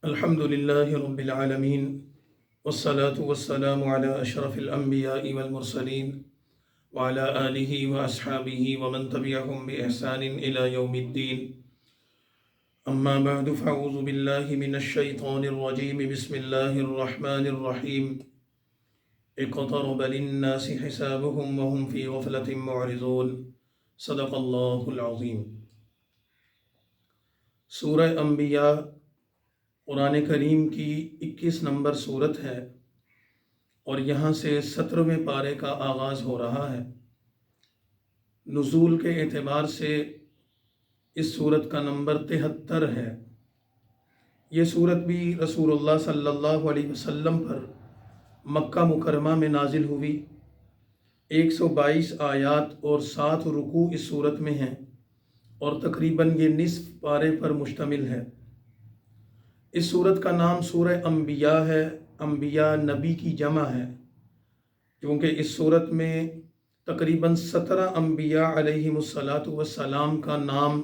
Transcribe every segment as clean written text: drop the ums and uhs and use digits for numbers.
الحمد لله رب العالمين والصلاة والسلام على أشرف الأنبياء والمرسلين وعلى آله وأصحابه ومن تبعهم بإحسان إلى يوم الدين. أما بعد فأعوذ بالله من الشيطان الرجيم. بسم الله الرحمن الرحيم. اقترب للناس حسابهم وهم في غفلة معرضون. صدق الله العظيم. سورہ انبیاء قرآن کریم کی 21 نمبر صورت ہے اور یہاں سے 17ویں پارے کا آغاز ہو رہا ہے۔ نزول کے اعتبار سے اس صورت کا نمبر 73 ہے۔ یہ صورت بھی رسول اللہ صلی اللہ علیہ وسلم پر مکہ مکرمہ میں نازل ہوئی۔ 122 آیات اور 7 رکوع اس صورت میں ہیں اور تقریباً یہ نصف پارے پر مشتمل ہے۔ اس صورت کا نام سورہ انبیاء ہے۔ انبیاء نبی کی جمع ہے، کیونکہ اس صورت میں تقریباً 17 انبیاء علیہم السلام کا نام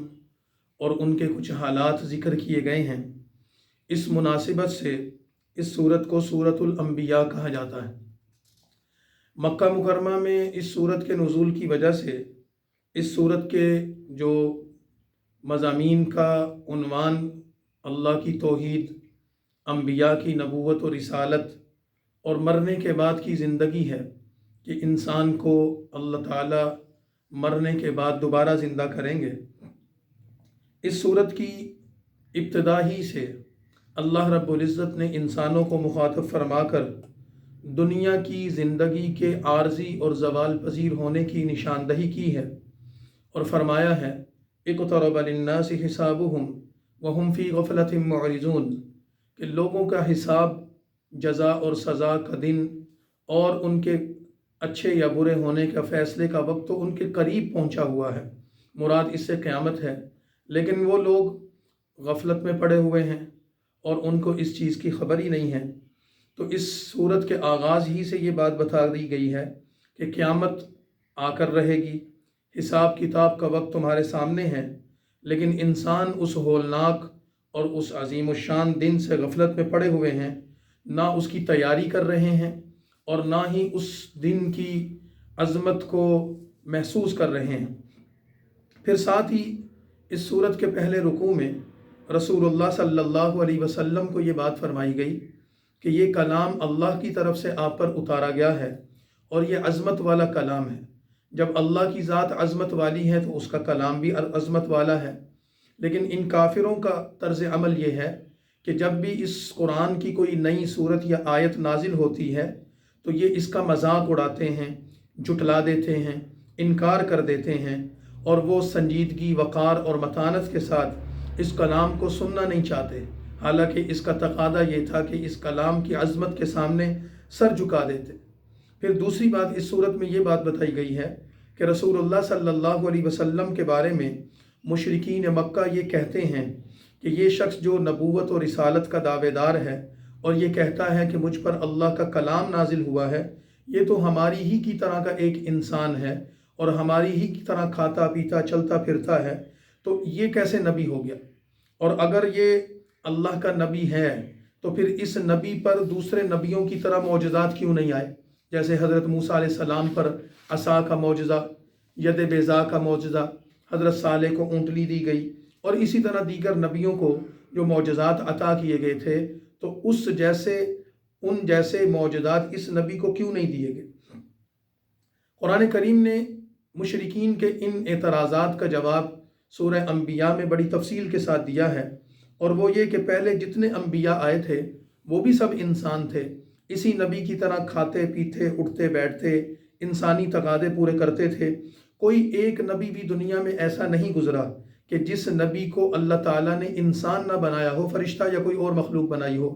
اور ان کے کچھ حالات ذکر کیے گئے ہیں۔ اس مناسبت سے اس صورت کو سورۃ الانبیاء کہا جاتا ہے۔ مکہ مکرمہ میں اس صورت کے نزول کی وجہ سے اس صورت کے جو مضامین کا عنوان اللہ کی توحید، انبیاء کی نبوت و رسالت اور مرنے کے بعد کی زندگی ہے کہ انسان کو اللہ تعالیٰ مرنے کے بعد دوبارہ زندہ کریں گے۔ اس صورت کی ابتدا ہی سے اللہ رب العزت نے انسانوں کو مخاطب فرما کر دنیا کی زندگی کے عارضی اور زوال پذیر ہونے کی نشاندہی کی ہے اور فرمایا ہے اقترب للناس حسابهم وهم فی غفلۃ معرضون، کہ لوگوں کا حساب، جزا اور سزا کا دن اور ان کے اچھے یا برے ہونے کا فیصلے کا وقت تو ان کے قریب پہنچا ہوا ہے۔ مراد اس سے قیامت ہے، لیکن وہ لوگ غفلت میں پڑے ہوئے ہیں اور ان کو اس چیز کی خبر ہی نہیں ہے۔ تو اس صورت کے آغاز ہی سے یہ بات بتا دی گئی ہے کہ قیامت آ کر رہے گی، حساب کتاب کا وقت تمہارے سامنے ہے، لیکن انسان اس ہولناک اور اس عظیم الشان دن سے غفلت میں پڑے ہوئے ہیں، نہ اس کی تیاری کر رہے ہیں اور نہ ہی اس دن کی عظمت کو محسوس کر رہے ہیں۔ پھر ساتھ ہی اس صورت کے پہلے رکوع میں رسول اللہ صلی اللہ علیہ وسلم کو یہ بات فرمائی گئی کہ یہ کلام اللہ کی طرف سے آپ پر اتارا گیا ہے اور یہ عظمت والا کلام ہے۔ جب اللہ کی ذات عظمت والی ہے تو اس کا کلام بھی عظمت والا ہے، لیکن ان کافروں کا طرز عمل یہ ہے کہ جب بھی اس قرآن کی کوئی نئی صورت یا آیت نازل ہوتی ہے تو یہ اس کا مذاق اڑاتے ہیں، جھٹلا دیتے ہیں، انکار کر دیتے ہیں اور وہ سنجیدگی، وقار اور متانت کے ساتھ اس کلام کو سننا نہیں چاہتے، حالانکہ اس کا تقاضا یہ تھا کہ اس کلام کی عظمت کے سامنے سر جھکا دیتے۔ پھر دوسری بات اس صورت میں یہ بات بتائی گئی ہے کہ رسول اللہ صلی اللہ علیہ وسلم کے بارے میں مشرکین مکہ یہ کہتے ہیں کہ یہ شخص جو نبوت و رسالت کا دعوے دار ہے اور یہ کہتا ہے کہ مجھ پر اللہ کا کلام نازل ہوا ہے، یہ تو ہماری ہی کی طرح کا ایک انسان ہے اور ہماری ہی کی طرح کھاتا پیتا چلتا پھرتا ہے، تو یہ کیسے نبی ہو گیا؟ اور اگر یہ اللہ کا نبی ہے تو پھر اس نبی پر دوسرے نبیوں کی طرح معجزات کیوں نہیں آئے؟ جیسے حضرت موسیٰ علیہ السلام پر عصا کا معجزہ، ید بیضاء کا معجزہ، حضرت صالح کو اونٹلی دی گئی، اور اسی طرح دیگر نبیوں کو جو معجزات عطا کیے گئے تھے، تو ان جیسے معجزات اس نبی کو کیوں نہیں دیے گئے؟ قرآن کریم نے مشرکین کے ان اعتراضات کا جواب سورہ انبیاء میں بڑی تفصیل کے ساتھ دیا ہے، اور وہ یہ کہ پہلے جتنے انبیاء آئے تھے وہ بھی سب انسان تھے، اسی نبی کی طرح کھاتے پیتے اٹھتے بیٹھتے انسانی تقاضے پورے کرتے تھے۔ کوئی ایک نبی بھی دنیا میں ایسا نہیں گزرا کہ جس نبی کو اللہ تعالیٰ نے انسان نہ بنایا ہو، فرشتہ یا کوئی اور مخلوق بنائی ہو۔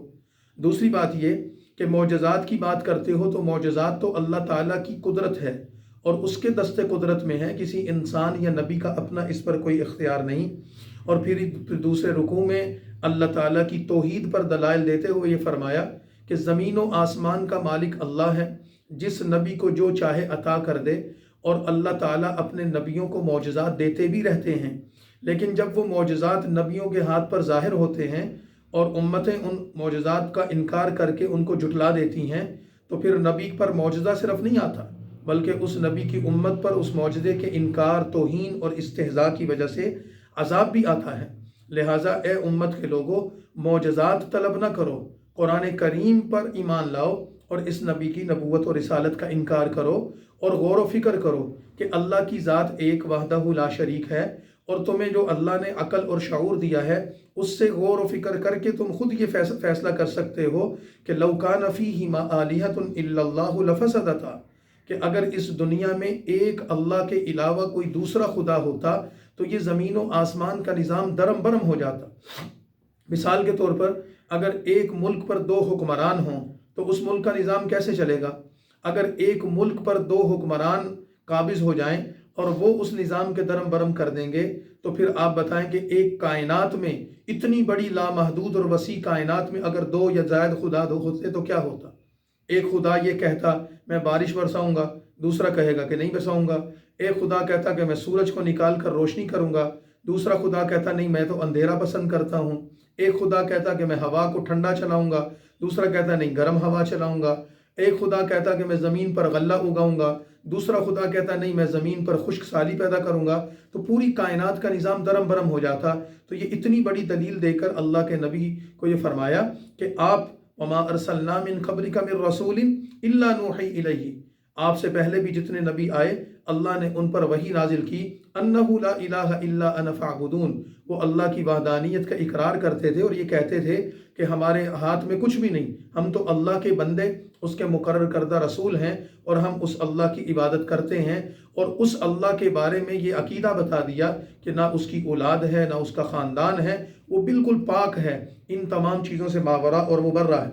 دوسری بات یہ کہ معجزات کی بات کرتے ہو تو معجزات تو اللہ تعالیٰ کی قدرت ہے اور اس کے دست قدرت میں ہے، کسی انسان یا نبی کا اپنا اس پر کوئی اختیار نہیں۔ اور پھر دوسرے رکوع میں اللہ تعالیٰ کی توحید پر دلائل دیتے ہوئے یہ فرمایا کہ زمین و آسمان کا مالک اللہ ہے، جس نبی کو جو چاہے عطا کر دے، اور اللہ تعالیٰ اپنے نبیوں کو معجزات دیتے بھی رہتے ہیں، لیکن جب وہ معجزات نبیوں کے ہاتھ پر ظاہر ہوتے ہیں اور امتیں ان معجزات کا انکار کر کے ان کو جھٹلا دیتی ہیں، تو پھر نبی پر معجزہ صرف نہیں آتا بلکہ اس نبی کی امت پر اس معجزے کے انکار، توہین اور استہزاء کی وجہ سے عذاب بھی آتا ہے۔ لہٰذا اے امت کے لوگوں، معجزات طلب نہ کرو، قرآن کریم پر ایمان لاؤ اور اس نبی کی نبوت اور رسالت کا انکار کرو، اور غور و فکر کرو کہ اللہ کی ذات ایک وحدہ لا شریک ہے، اور تمہیں جو اللہ نے عقل اور شعور دیا ہے اس سے غور و فکر کر کے تم خود یہ فیصلہ کر سکتے ہو کہ لو کان فیہما آلہۃ الا اللہ لفسدتا، کہ اگر اس دنیا میں ایک اللہ کے علاوہ کوئی دوسرا خدا ہوتا تو یہ زمین و آسمان کا نظام درم برم ہو جاتا۔ مثال کے طور پر اگر ایک ملک پر دو حکمران ہوں تو اس ملک کا نظام کیسے چلے گا؟ اگر ایک ملک پر دو حکمران قابض ہو جائیں اور وہ اس نظام کے درم برم کر دیں گے تو پھر آپ بتائیں کہ ایک کائنات میں، اتنی بڑی لامحدود اور وسیع کائنات میں اگر دو یا زائد خدا دو ہوتے تو کیا ہوتا؟ ایک خدا یہ کہتا میں بارش برساؤں گا، دوسرا کہے گا کہ نہیں برساؤں گا۔ ایک خدا کہتا کہ میں سورج کو نکال کر روشنی کروں گا، دوسرا خدا کہتا نہیں میں تو اندھیرا پسند کرتا ہوں۔ ایک خدا کہتا کہ میں ہوا کو ٹھنڈا چلاؤں گا، دوسرا کہتا نہیں گرم ہوا چلاؤں گا۔ ایک خدا کہتا کہ میں زمین پر غلہ اگاؤں گا، دوسرا خدا کہتا نہیں میں زمین پر خشک سالی پیدا کروں گا، تو پوری کائنات کا نظام درم برم ہو جاتا۔ تو یہ اتنی بڑی دلیل دے کر اللہ کے نبی کو یہ فرمایا کہ آپ وما ارسلنا من قبلک من رسول الا نوحی الیہ، آپ سے پہلے بھی جتنے نبی آئے اللہ نے ان پر وحی نازل کی، انہ لا الہ الا انا فاعبدون، وہ اللہ کی وحدانیت کا اقرار کرتے تھے اور یہ کہتے تھے کہ ہمارے ہاتھ میں کچھ بھی نہیں، ہم تو اللہ کے بندے، اس کے مقرر کردہ رسول ہیں، اور ہم اس اللہ کی عبادت کرتے ہیں۔ اور اس اللہ کے بارے میں یہ عقیدہ بتا دیا کہ نہ اس کی اولاد ہے نہ اس کا خاندان ہے، وہ بالکل پاک ہے، ان تمام چیزوں سے ماورا اور مبرہ ہے۔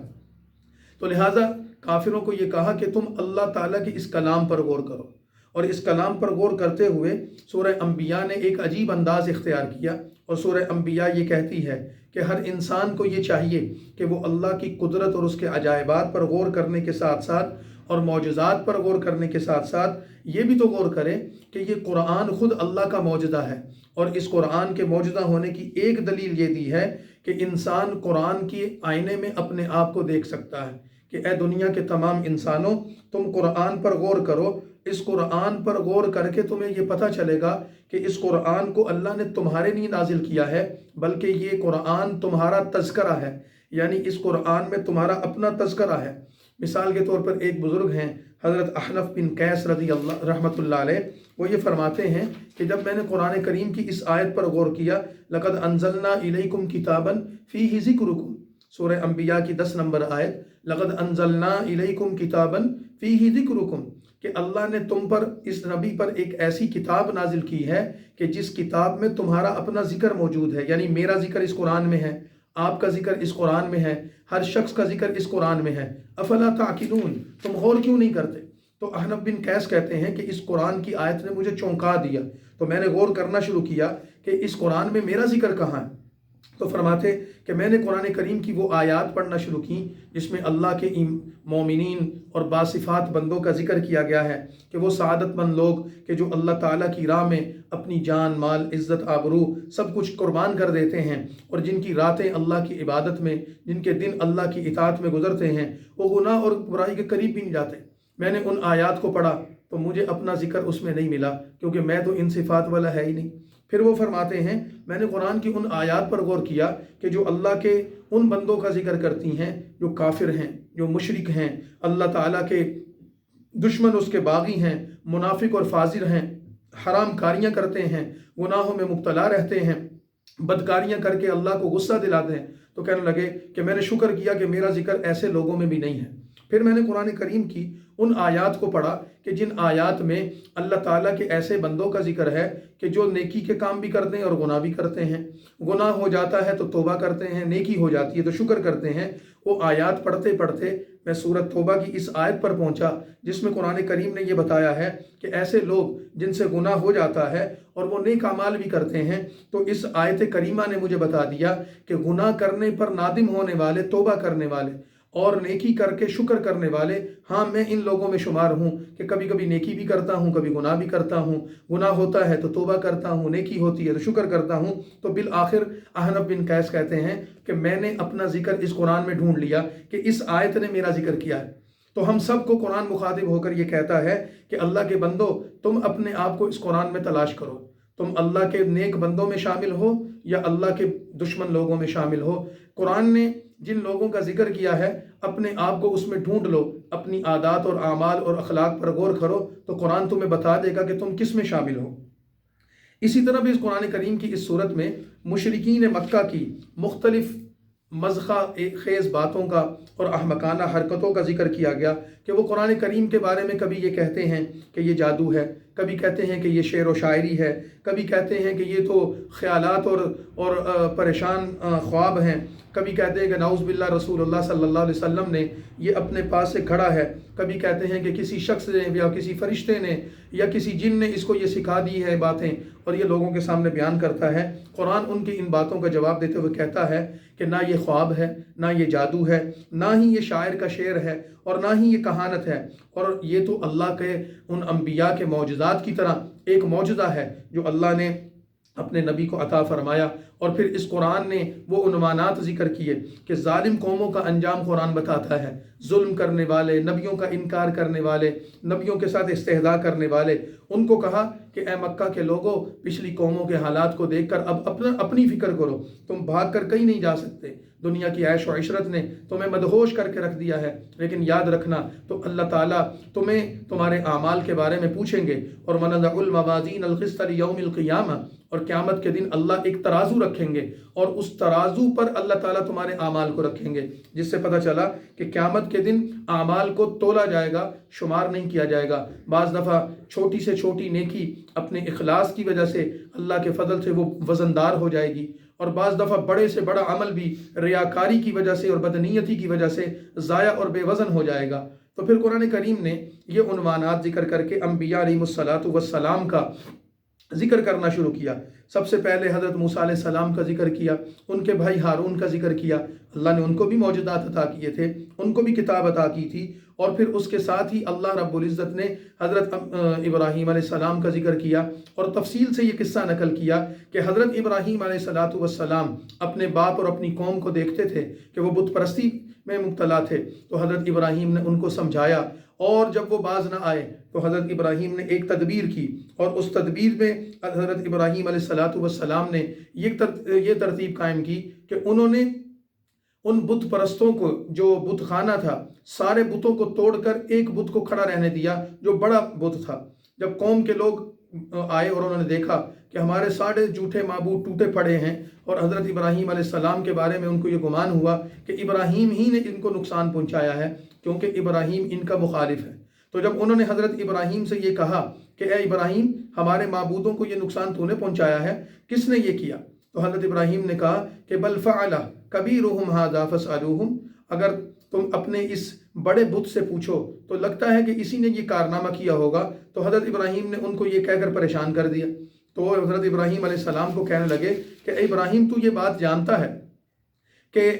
تو لہٰذا کافروں کو یہ کہا کہ تم اللہ تعالیٰ کے اس کلام پر غور کرو، اور اس کلام پر غور کرتے ہوئے سورہ انبیاء نے ایک عجیب انداز اختیار کیا، اور سورہ انبیاء یہ کہتی ہے کہ ہر انسان کو یہ چاہیے کہ وہ اللہ کی قدرت اور اس کے عجائبات پر غور کرنے کے ساتھ ساتھ اور معجزات پر غور کرنے کے ساتھ ساتھ یہ بھی تو غور کرے کہ یہ قرآن خود اللہ کا معجزہ ہے، اور اس قرآن کے معجزہ ہونے کی ایک دلیل یہ دی ہے کہ انسان قرآن کی آئینے میں اپنے آپ کو دیکھ سکتا ہے کہ اے دنیا کے تمام انسانوں، تم قرآن پر غور کرو، اس قرآن پر غور کر کے تمہیں یہ پتہ چلے گا کہ اس قرآن کو اللہ نے تمہارے لیے نازل کیا ہے، بلکہ یہ قرآن تمہارا تذکرہ ہے، یعنی اس قرآن میں تمہارا اپنا تذکرہ ہے۔ مثال کے طور پر ایک بزرگ ہیں حضرت احنف بن قیس رضی اللہ رحمۃ اللہ علیہ، وہ یہ فرماتے ہیں کہ جب میں نے قرآن کریم کی اس آیت پر غور کیا، لقد انزلنا الیکم کتابا فیہ ذکرکم، سورہ انبیاء کی 10 نمبر آیت، لقد انزلنا الیکم کتابا فیہ ذکرکم، کہ اللہ نے تم پر، اس نبی پر ایک ایسی کتاب نازل کی ہے کہ جس کتاب میں تمہارا اپنا ذکر موجود ہے، یعنی میرا ذکر اس قرآن میں ہے، آپ کا ذکر اس قرآن میں ہے، ہر شخص کا ذکر اس قرآن میں ہے، افلا تعقلون، تم غور کیوں نہیں کرتے؟ تو احنف بن قیس کہتے ہیں کہ اس قرآن کی آیت نے مجھے چونکا دیا، تو میں نے غور کرنا شروع کیا کہ اس قرآن میں میرا ذکر کہاں ہے۔ تو فرماتے کہ میں نے قرآن کریم کی وہ آیات پڑھنا شروع کی جس میں اللہ کے مومنین اور باصفات بندوں کا ذکر کیا گیا ہے کہ وہ سعادت مند لوگ کہ جو اللہ تعالیٰ کی راہ میں اپنی جان، مال، عزت، آبرو سب کچھ قربان کر دیتے ہیں، اور جن کی راتیں اللہ کی عبادت میں، جن کے دن اللہ کی اطاعت میں گزرتے ہیں، وہ گناہ اور برائی کے قریب بھی نہیں جاتے۔ میں نے ان آیات کو پڑھا تو مجھے اپنا ذکر اس میں نہیں ملا، کیونکہ میں تو ان صفات والا ہے ہی نہیں۔ پھر وہ فرماتے ہیں میں نے قرآن کی ان آیات پر غور کیا کہ جو اللہ کے ان بندوں کا ذکر کرتی ہیں جو کافر ہیں، جو مشرک ہیں، اللہ تعالیٰ کے دشمن، اس کے باغی ہیں، منافق اور فاجر ہیں، حرام کاریاں کرتے ہیں، گناہوں میں مبتلا رہتے ہیں، بدکاریاں کر کے اللہ کو غصہ دلاتے ہیں۔ تو کہنے لگے کہ میں نے شکر کیا کہ میرا ذکر ایسے لوگوں میں بھی نہیں ہے۔ پھر میں نے قرآن کریم کی ان آیات کو پڑھا کہ جن آیات میں اللہ تعالیٰ کے ایسے بندوں کا ذکر ہے کہ جو نیکی کے کام بھی کرتے ہیں اور گناہ بھی کرتے ہیں، گناہ ہو جاتا ہے تو توبہ کرتے ہیں، نیکی ہو جاتی ہے تو شکر کرتے ہیں۔ وہ آیات پڑھتے پڑھتے میں سورۃ توبہ کی اس آیت پر پہنچا جس میں قرآن کریم نے یہ بتایا ہے کہ ایسے لوگ جن سے گناہ ہو جاتا ہے اور وہ نیک اعمال بھی کرتے ہیں، تو اس آیت کریمہ نے مجھے بتا دیا کہ گناہ کرنے پر نادم ہونے والے، توبہ کرنے والے، اور نیکی کر کے شکر کرنے والے، ہاں میں ان لوگوں میں شمار ہوں کہ کبھی کبھی نیکی بھی کرتا ہوں، کبھی گناہ بھی کرتا ہوں، گناہ ہوتا ہے تو توبہ کرتا ہوں، نیکی ہوتی ہے تو شکر کرتا ہوں۔ تو بالآخر احنف بن قیس کہتے ہیں کہ میں نے اپنا ذکر اس قرآن میں ڈھونڈ لیا کہ اس آیت نے میرا ذکر کیا ہے۔ تو ہم سب کو قرآن مخاطب ہو کر یہ کہتا ہے کہ اللہ کے بندو، تم اپنے آپ کو اس قرآن میں تلاش کرو، تم اللہ کے نیک بندوں میں شامل ہو یا اللہ کے دشمن لوگوں میں شامل ہو۔ قرآن نے جن لوگوں کا ذکر کیا ہے اپنے آپ کو اس میں ڈھونڈ لو، اپنی عادات اور اعمال اور اخلاق پر غور کرو تو قرآن تمہیں بتا دے گا کہ تم کس میں شامل ہو۔ اسی طرح بھی اس قرآن کریم کی اس صورت میں مشرکین مکہ کی مختلف مضحکہ خیز باتوں کا اور احمقانہ حرکتوں کا ذکر کیا گیا کہ وہ قرآن کریم کے بارے میں کبھی یہ کہتے ہیں کہ یہ جادو ہے، کبھی کہتے ہیں کہ یہ شعر و شاعری ہے، کبھی کہتے ہیں کہ یہ تو خیالات اور پریشان خواب ہیں، کبھی کہتے ہیں کہ نعوذ باللہ رسول اللہ صلی اللہ علیہ وسلم نے یہ اپنے پاس سے کھڑا ہے، کبھی کہتے ہیں کہ کسی شخص نے یا کسی فرشتے نے یا کسی جن نے اس کو یہ سکھا دی ہے باتیں اور یہ لوگوں کے سامنے بیان کرتا ہے۔ قرآن ان کی ان باتوں کا جواب دیتے ہوئے کہتا ہے کہ نہ یہ خواب ہے، نہ یہ جادو ہے، نہ ہی یہ شاعر کا شعر ہے اور نہ ہی یہ کہانت ہے، اور یہ تو اللہ کے ان انبیاء کے معجزات کی طرح ایک معجزہ ہے جو اللہ نے اپنے نبی کو عطا فرمایا۔ اور پھر اس قرآن نے وہ عنوانات ذکر کیے کہ ظالم قوموں کا انجام قرآن بتاتا ہے، ظلم کرنے والے، نبیوں کا انکار کرنے والے، نبیوں کے ساتھ استہزاء کرنے والے، ان کو کہا کہ اے مکہ کے لوگوں، پچھلی قوموں کے حالات کو دیکھ کر اب اپنی فکر کرو، تم بھاگ کر کہیں نہیں جا سکتے، دنیا کی عیش و عشرت نے تمہیں مدہوش کر کے رکھ دیا ہے، لیکن یاد رکھنا تو اللہ تعالیٰ تمہیں تمہارے اعمال کے بارے میں پوچھیں گے۔ اور وَنَضَعُ الْمَوَازِينَ الْقِسْطَ لِيَوْمِ الْقِيَامَةِ، اور قیامت کے دن اللہ ایک ترازو رکھیں گے اور اس ترازو پر اللہ تعالیٰ تمہارے اعمال کو رکھیں گے، جس سے پتہ چلا کہ قیامت کے دن اعمال کو تولا جائے گا، شمار نہیں کیا جائے گا۔ بعض دفعہ چھوٹی سے چھوٹی نیکی اپنے اخلاص کی وجہ سے اللہ کے فضل سے وہ وزندار ہو جائے گی، اور بعض دفعہ بڑے سے بڑا عمل بھی ریاکاری کی وجہ سے اور بدنیتی کی وجہ سے ضائع اور بے وزن ہو جائے گا۔ تو پھر قرآن کریم نے یہ عنوانات ذکر کر کے انبیاء علیہ السلام کا ذکر کرنا شروع کیا۔ سب سے پہلے حضرت موسیٰ علیہ السلام کا ذکر کیا، ان کے بھائی ہارون کا ذکر کیا، اللہ نے ان کو بھی معجزات عطا کیے تھے، ان کو بھی کتاب عطا کی تھی، اور پھر اس کے ساتھ ہی اللہ رب العزت نے حضرت ابراہیم علیہ السلام کا ذکر کیا اور تفصیل سے یہ قصہ نقل کیا کہ حضرت ابراہیم علیہ السلام اپنے باپ اور اپنی قوم کو دیکھتے تھے کہ وہ بت پرستی میں مبتلا تھے، تو حضرت ابراہیم نے ان کو سمجھایا، اور جب وہ باز نہ آئے تو حضرت ابراہیم نے ایک تدبیر کی، اور اس تدبیر میں حضرت ابراہیم علیہ السلام نے یہ ترتیب قائم کی کہ انہوں نے ان بت پرستوں کو، جو بت خانہ تھا، سارے بتوں کو توڑ کر ایک بت کو کھڑا رہنے دیا جو بڑا بت تھا۔ جب قوم کے لوگ آئے اور انہوں نے دیکھا کہ ہمارے سارے جھوٹے معبود ٹوٹے پڑے ہیں، اور حضرت ابراہیم علیہ السلام کے بارے میں ان کو یہ گمان ہوا کہ ابراہیم ہی نے ان کو نقصان پہنچایا ہے کیونکہ ابراہیم ان کا مخالف ہے۔ تو جب انہوں نے حضرت ابراہیم سے یہ کہا کہ اے ابراہیم، ہمارے معبودوں کو یہ نقصان تو نے پہنچایا ہے، کس نے یہ کیا؟ تو حضرت ابراہیم نے کہا کہ بل فعل کبیرہم ھذا فاسألوہم، اگر تم اپنے اس بڑے بت سے پوچھو تو لگتا ہے کہ اسی نے یہ کارنامہ کیا ہوگا۔ تو حضرت ابراہیم نے ان کو یہ کہہ کر پریشان کر دیا، تو حضرت ابراہیم علیہ السلام کو کہنے لگے کہ اے ابراہیم، تو یہ بات جانتا ہے کہ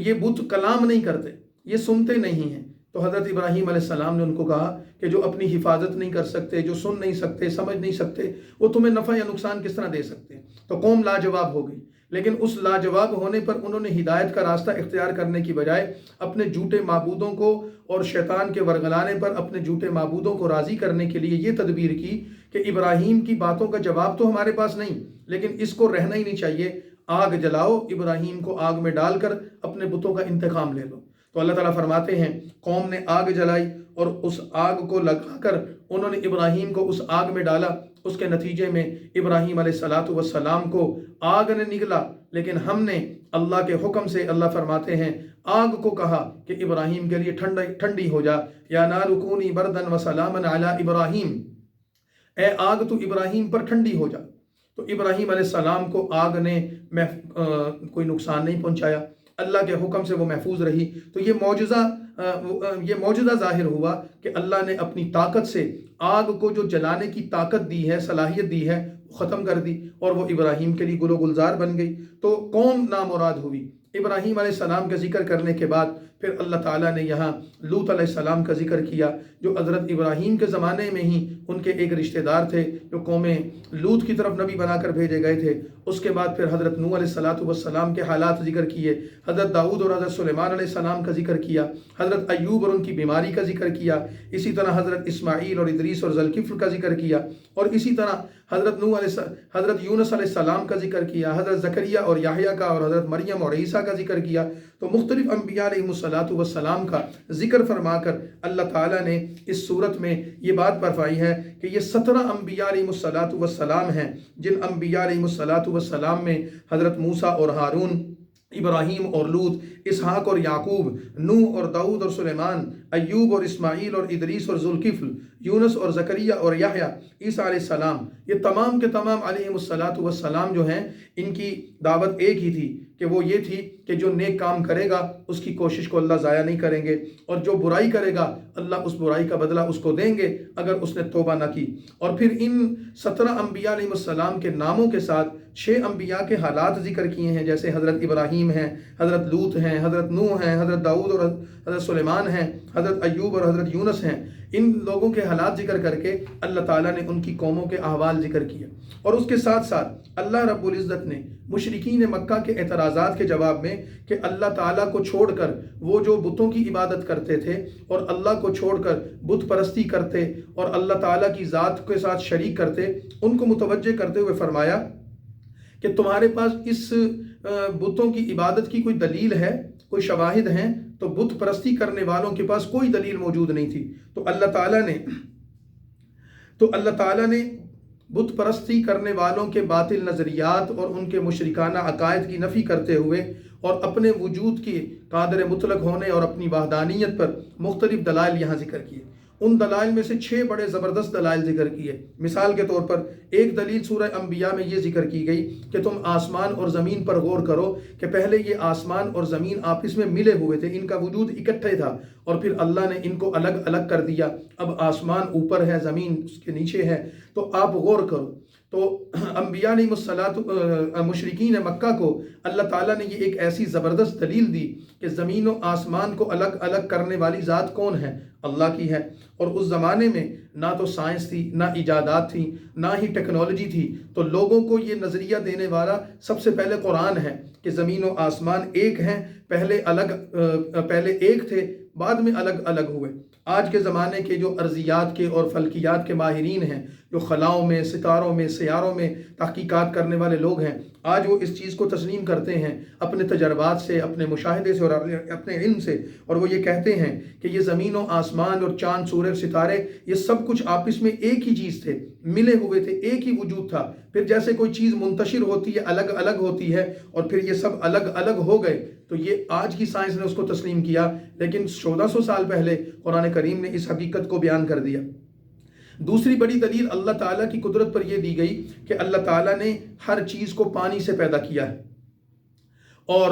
یہ بت کلام نہیں کرتے، یہ سنتے نہیں ہیں۔ تو حضرت ابراہیم علیہ السلام نے ان کو کہا کہ جو اپنی حفاظت نہیں کر سکتے، جو سن نہیں سکتے، سمجھ نہیں سکتے، وہ تمہیں نفع یا نقصان کس طرح دے سکتے ہیں؟ تو قوم لاجواب ہو گئی، لیکن اس لاجواب ہونے پر انہوں نے ہدایت کا راستہ اختیار کرنے کی بجائے اپنے جھوٹے معبودوں کو اور شیطان کے ورگلانے پر اپنے جھوٹے معبودوں کو راضی کرنے کے لیے یہ تدبیر کی کہ ابراہیم کی باتوں کا جواب تو ہمارے پاس نہیں، لیکن اس کو رہنا ہی نہیں چاہیے، آگ جلاؤ، ابراہیم کو آگ میں ڈال کر اپنے بتوں کا انتقام لے لو۔ تو اللہ تعالیٰ فرماتے ہیں قوم نے آگ جلائی اور اس آگ کو لگا کر انہوں نے ابراہیم کو اس آگ میں ڈالا، اس کے نتیجے میں ابراہیم علیہ السلام کو آگ نے نگلا، لیکن ہم نے اللہ کے حکم سے، اللہ فرماتے ہیں، آگ کو کہا کہ ابراہیم کے لیے ٹھنڈی ہو جا، یا نار کونی بردن وسلاما علی ابراہیم، اے آگ تو ابراہیم پر ٹھنڈی ہو جا۔ تو ابراہیم علیہ السلام کو آگ نے کوئی نقصان نہیں پہنچایا، اللہ کے حکم سے وہ محفوظ رہی۔ تو یہ معجزہ ظاہر ہوا کہ اللہ نے اپنی طاقت سے آگ کو جو جلانے کی طاقت دی ہے، صلاحیت دی ہے، ختم کر دی، اور وہ ابراہیم کے لیے گل و گلزار بن گئی۔ تو قوم نامراد ہوئی، ابراہیم علیہ السلام کا ذکر کرنے کے بعد پھر اللہ تعالیٰ نے یہاں لوط علیہ السلام کا ذکر کیا، جو حضرت ابراہیم کے زمانے میں ہی ان کے ایک رشتہ دار تھے جو قوم لوط کی طرف نبی بنا کر بھیجے گئے تھے۔ اس کے بعد پھر حضرت نوح علیہ السلام کے حالات ذکر کیے، حضرت داؤد اور حضرت سلیمان علیہ السلام کا ذکر کیا، حضرت ایوب اور ان کی بیماری کا ذکر کیا، اسی طرح حضرت اسماعیل اور ادریس اور ذوالکفل کا ذکر کیا، اور اسی طرح حضرت یونس علیہ السلام کا ذکر کیا، حضرت زکریا اور یحییٰ کا، اور حضرت مریم اور عیسیٰ کا ذکر کیا۔ تو مختلف انبیاء علیہ السلام کا ذکر فرما کر اللہ تعالیٰ نے اس صورت میں یہ بات فرمائی ہے کہ یہ 17 انبیاء علیہ السلام ہیں، جن انبیاء علیہ السلام میں حضرت موسیٰ اور ہارون، ابراہیم اور لوط، اسحاق اور یعقوب، نوح اور داؤد اور سلیمان، ایوب اور اسماعیل اور ادریس اور ذوالکفل، یونس اور زکریا اور یحییٰ، عیسیٰ علیہ السلام، یہ تمام کے تمام علیہ السلام جو ہیں، ان کی دعوت ایک ہی تھی کہ وہ یہ تھی کہ جو نیک کام کرے گا اس کی کوشش کو اللہ ضائع نہیں کریں گے، اور جو برائی کرے گا اللہ اس برائی کا بدلہ اس کو دیں گے اگر اس نے توبہ نہ کی۔ اور پھر ان 17 انبیاء علیہ السلام کے ناموں کے ساتھ 6 انبیاء کے حالات ذکر کیے ہیں، جیسے حضرت ابراہیم ہیں، حضرت لوط ہیں، حضرت نوح ہیں، حضرت داؤد اور حضرت سلیمان ہیں، حضرت ایوب اور حضرت یونس ہیں۔ ان لوگوں کے حالات ذکر کر کے اللہ تعالیٰ نے ان کی قوموں کے احوال ذکر کیا، اور اس کے ساتھ ساتھ اللہ رب العزت نے مشرکین مکہ کے اعتراضات کے جواب میں کہ اللہ تعالیٰ کو چھوڑ کر وہ جو بتوں کی عبادت کرتے تھے اور اللہ کو چھوڑ کر بت پرستی کرتے اور اللہ تعالیٰ کی ذات کے ساتھ شریک کرتے، ان کو متوجہ کرتے ہوئے فرمایا کہ تمہارے پاس اس بتوں کی عبادت کی کوئی دلیل ہے، کوئی شواہد ہیں؟ تو بت پرستی کرنے والوں کے پاس کوئی دلیل موجود نہیں تھی۔ تو اللہ تعالیٰ نے بت پرستی کرنے والوں کے باطل نظریات اور ان کے مشرکانہ عقائد کی نفی کرتے ہوئے اور اپنے وجود کی قادر مطلق ہونے اور اپنی وحدانیت پر مختلف دلائل یہاں ذکر کیے۔ ان دلائل میں سے 6 بڑے زبردست دلائل ذکر کیے۔ مثال کے طور پر ایک دلیل سورہ انبیاء میں یہ ذکر کی گئی کہ تم آسمان اور زمین پر غور کرو کہ پہلے یہ آسمان اور زمین آپس میں ملے ہوئے تھے، ان کا وجود اکٹھے تھا، اور پھر اللہ نے ان کو الگ الگ کر دیا، اب آسمان اوپر ہے، زمین اس کے نیچے ہے۔ تو آپ غور کرو۔ تو انبیاء علیہ مشرکین مکہ کو اللہ تعالیٰ نے یہ ایک ایسی زبردست دلیل دی کہ زمین و آسمان کو الگ الگ کرنے والی ذات کون ہے؟ اللہ کی ہے۔ اور اس زمانے میں نہ تو سائنس تھی، نہ ایجادات تھی، نہ ہی ٹیکنالوجی تھی، تو لوگوں کو یہ نظریہ دینے والا سب سے پہلے قرآن ہے کہ زمین و آسمان ایک ہیں، پہلے ایک تھے، بعد میں الگ الگ ہوئے۔ آج کے زمانے کے جو ارضیات کے اور فلکیات کے ماہرین ہیں، جو خلاؤں میں، ستاروں میں، سیاروں میں تحقیقات کرنے والے لوگ ہیں، آج وہ اس چیز کو تسلیم کرتے ہیں اپنے تجربات سے، اپنے مشاہدے سے اور اپنے علم سے، اور وہ یہ کہتے ہیں کہ یہ زمین و آسمان اور چاند، سورج، ستارے، یہ سب کچھ آپس میں ایک ہی چیز تھے، ملے ہوئے تھے، ایک ہی وجود تھا۔ پھر جیسے کوئی چیز منتشر ہوتی ہے، الگ الگ ہوتی ہے، اور پھر یہ سب الگ الگ ہو گئے، تو یہ آج کی سائنس نے اس کو تسلیم کیا، لیکن 1400 سال پہلے قرآن کریم نے اس حقیقت کو بیان کر دیا۔ دوسری بڑی دلیل اللہ تعالیٰ کی قدرت پر یہ دی گئی کہ اللہ تعالیٰ نے ہر چیز کو پانی سے پیدا کیا ہے، اور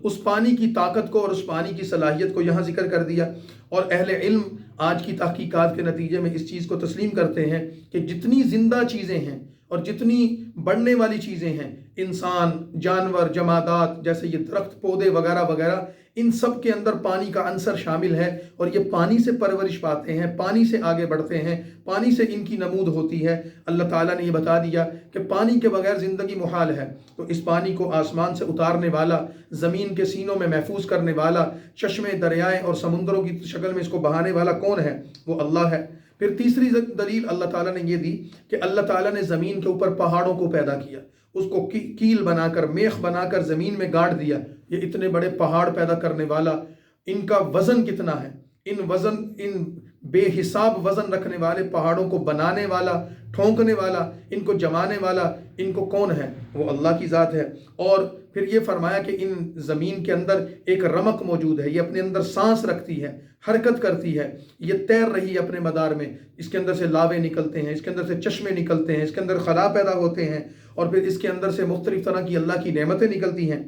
اس پانی کی طاقت کو اور اس پانی کی صلاحیت کو یہاں ذکر کر دیا۔ اور اہل علم آج کی تحقیقات کے نتیجے میں اس چیز کو تسلیم کرتے ہیں کہ جتنی زندہ چیزیں ہیں اور جتنی بڑھنے والی چیزیں ہیں، انسان، جانور، جمادات، جیسے یہ درخت، پودے وغیرہ وغیرہ، ان سب کے اندر پانی کا عنصر شامل ہے، اور یہ پانی سے پرورش پاتے ہیں، پانی سے آگے بڑھتے ہیں، پانی سے ان کی نمود ہوتی ہے۔ اللہ تعالیٰ نے یہ بتا دیا کہ پانی کے بغیر زندگی محال ہے، تو اس پانی کو آسمان سے اتارنے والا، زمین کے سینوں میں محفوظ کرنے والا، چشمے، دریائے اور سمندروں کی شکل میں اس کو بہانے والا کون ہے؟ وہ اللہ ہے۔ پھر تیسری دلیل اللہ تعالیٰ نے یہ دی کہ اللہ تعالیٰ نے زمین کے اوپر پہاڑوں کو پیدا کیا، اس کو کیل بنا کر، میخ بنا کر زمین میں گاڑ دیا۔ یہ اتنے بڑے پہاڑ پیدا کرنے والا، ان کا وزن کتنا ہے؟ ان بے حساب وزن رکھنے والے پہاڑوں کو بنانے والا، ٹھونکنے والا، ان کو جمانے والا، ان کو کون ہے؟ وہ اللہ کی ذات ہے۔ اور پھر یہ فرمایا کہ ان زمین کے اندر ایک رمق موجود ہے، یہ اپنے اندر سانس رکھتی ہے، حرکت کرتی ہے، یہ تیر رہی ہے اپنے مدار میں، اس کے اندر سے لاوے نکلتے ہیں، اس کے اندر سے چشمے نکلتے ہیں، اس کے اندر خلا پیدا ہوتے ہیں، اور پھر اس کے اندر سے مختلف طرح کی اللہ کی نعمتیں نکلتی ہیں۔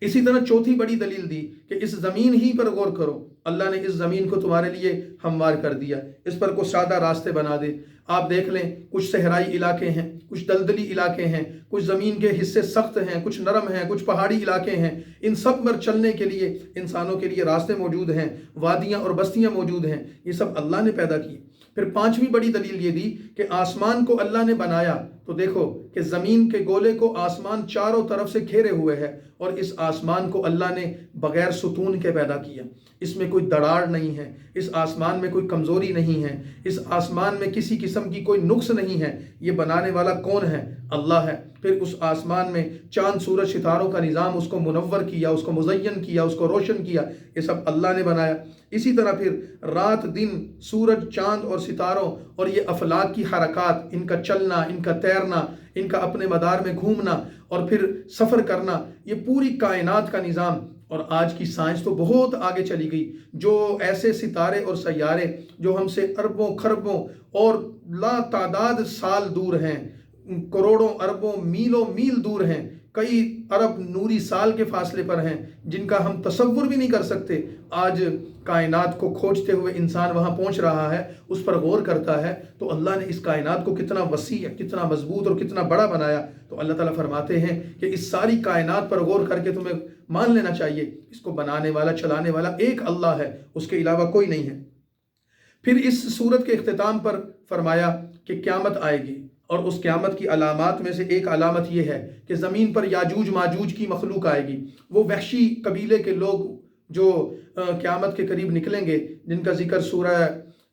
اسی طرح چوتھی بڑی دلیل دی کہ اس زمین ہی پر غور کرو اللہ نے اس زمین کو تمہارے لیے ہموار کر دیا، اس پر کشادہ راستے بنا دے۔ آپ دیکھ لیں، کچھ صحرائی علاقے ہیں، کچھ دلدلی علاقے ہیں، کچھ زمین کے حصے سخت ہیں، کچھ نرم ہیں، کچھ پہاڑی علاقے ہیں۔ ان سب پر چلنے کے لیے انسانوں کے لیے راستے موجود ہیں، وادیاں اور بستیاں موجود ہیں۔ یہ سب اللہ نے پیدا کی۔ پھر پانچویں بڑی دلیل یہ دی کہ آسمان کو اللہ نے بنایا تو دیکھو کہ زمین کے گولے کو آسمان چاروں طرف سے گھیرے ہوئے ہے، اور اس آسمان کو اللہ نے بغیر ستون کے پیدا کیا۔ اس میں کوئی دراڑ نہیں ہے، اس آسمان میں کوئی کمزوری نہیں ہے، اس آسمان میں کسی قسم کی کوئی نقص نہیں ہے۔ یہ بنانے والا کون ہے؟ اللہ ہے۔ پھر اس آسمان میں چاند سورج ستاروں کا نظام، اس کو منور کیا، اس کو مزین کیا، اس کو روشن کیا، یہ سب اللہ نے بنایا۔ اسی طرح پھر رات دن، سورج، چاند اور ستاروں اور یہ افلاک کی حرکات، ان کا چلنا، ان کا تیرنا، ان کا اپنے مدار میں گھومنا اور پھر سفر کرنا، یہ پوری کائنات کا نظام۔ اور آج کی سائنس تو بہت آگے چلی گئی، جو ایسے ستارے اور سیارے جو ہم سے اربوں کھربوں اور لا تعداد سال دور ہیں، کروڑوں اربوں میلوں میل دور ہیں، کئی ارب نوری سال کے فاصلے پر ہیں، جن کا ہم تصور بھی نہیں کر سکتے۔ آج کائنات کو کھوجتے ہوئے انسان وہاں پہنچ رہا ہے، اس پر غور کرتا ہے تو اللہ نے اس کائنات کو کتنا وسیع، کتنا مضبوط اور کتنا بڑا بنایا۔ تو اللہ تعالیٰ فرماتے ہیں کہ اس ساری کائنات پر غور کر کے تمہیں مان لینا چاہیے، اس کو بنانے والا، چلانے والا ایک اللہ ہے، اس کے علاوہ کوئی نہیں ہے۔ پھر اس سورت کے اختتام پر فرمایا کہ قیامت آئے گی، اور اس قیامت کی علامات میں سے ایک علامت یہ ہے کہ زمین پر یاجوج ماجوج کی مخلوق آئے گی۔ وہ وحشی قبیلے کے لوگ جو قیامت کے قریب نکلیں گے، جن کا ذکر سورہ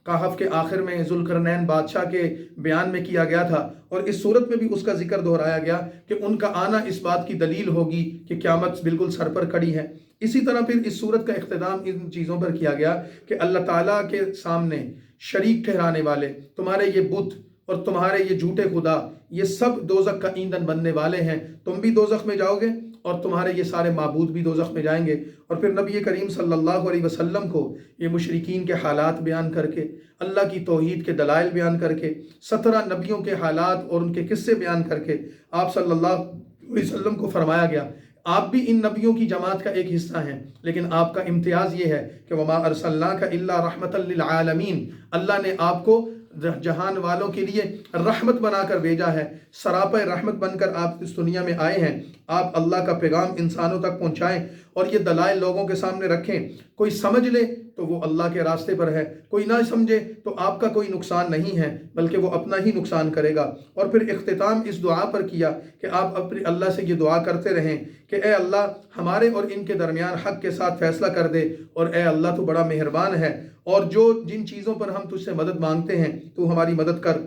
کہف کے آخر میں ذوالقرنین بادشاہ کے بیان میں کیا گیا تھا، اور اس صورت میں بھی اس کا ذکر دہرایا گیا کہ ان کا آنا اس بات کی دلیل ہوگی کہ قیامت بالکل سر پر کھڑی ہے۔ اسی طرح پھر اس صورت کا اختتام ان چیزوں پر کیا گیا کہ اللہ تعالیٰ کے سامنے شریک ٹھہرانے والے، تمہارے یہ بت اور تمہارے یہ جھوٹے خدا، یہ سب دوزخ کا ایندھن بننے والے ہیں۔ تم بھی دوزخ میں جاؤ گے اور تمہارے یہ سارے معبود بھی دوزخ میں جائیں گے۔ اور پھر نبی کریم صلی اللہ علیہ وسلم کو یہ مشرکین کے حالات بیان کر کے، اللہ کی توحید کے دلائل بیان کر کے، 17 نبیوں کے حالات اور ان کے قصے بیان کر کے آپ صلی اللہ علیہ وسلم کو فرمایا گیا آپ بھی ان نبیوں کی جماعت کا ایک حصہ ہیں، لیکن آپ کا امتیاز یہ ہے کہ وَمَا أَرْسَلْنَاكَ إِلَّا رَحْمَةً لِّلْعَالَمِينَ، اللہ نے آپ کو جہان والوں کے لیے رحمت بنا کر بھیجا ہے، سراپے رحمت بن کر آپ اس دنیا میں آئے ہیں۔ آپ اللہ کا پیغام انسانوں تک پہنچائیں اور یہ دلائل لوگوں کے سامنے رکھیں۔ کوئی سمجھ لے تو وہ اللہ کے راستے پر ہے، کوئی نہ سمجھے تو آپ کا کوئی نقصان نہیں ہے، بلکہ وہ اپنا ہی نقصان کرے گا۔ اور پھر اختتام اس دعا پر کیا کہ آپ اپنے اللہ سے یہ دعا کرتے رہیں کہ اے اللہ ہمارے اور ان کے درمیان حق کے ساتھ فیصلہ کر دے، اور اے اللہ تو بڑا مہربان ہے، اور جن چیزوں پر ہم تجھ سے مدد مانگتے ہیں تو ہماری مدد کر۔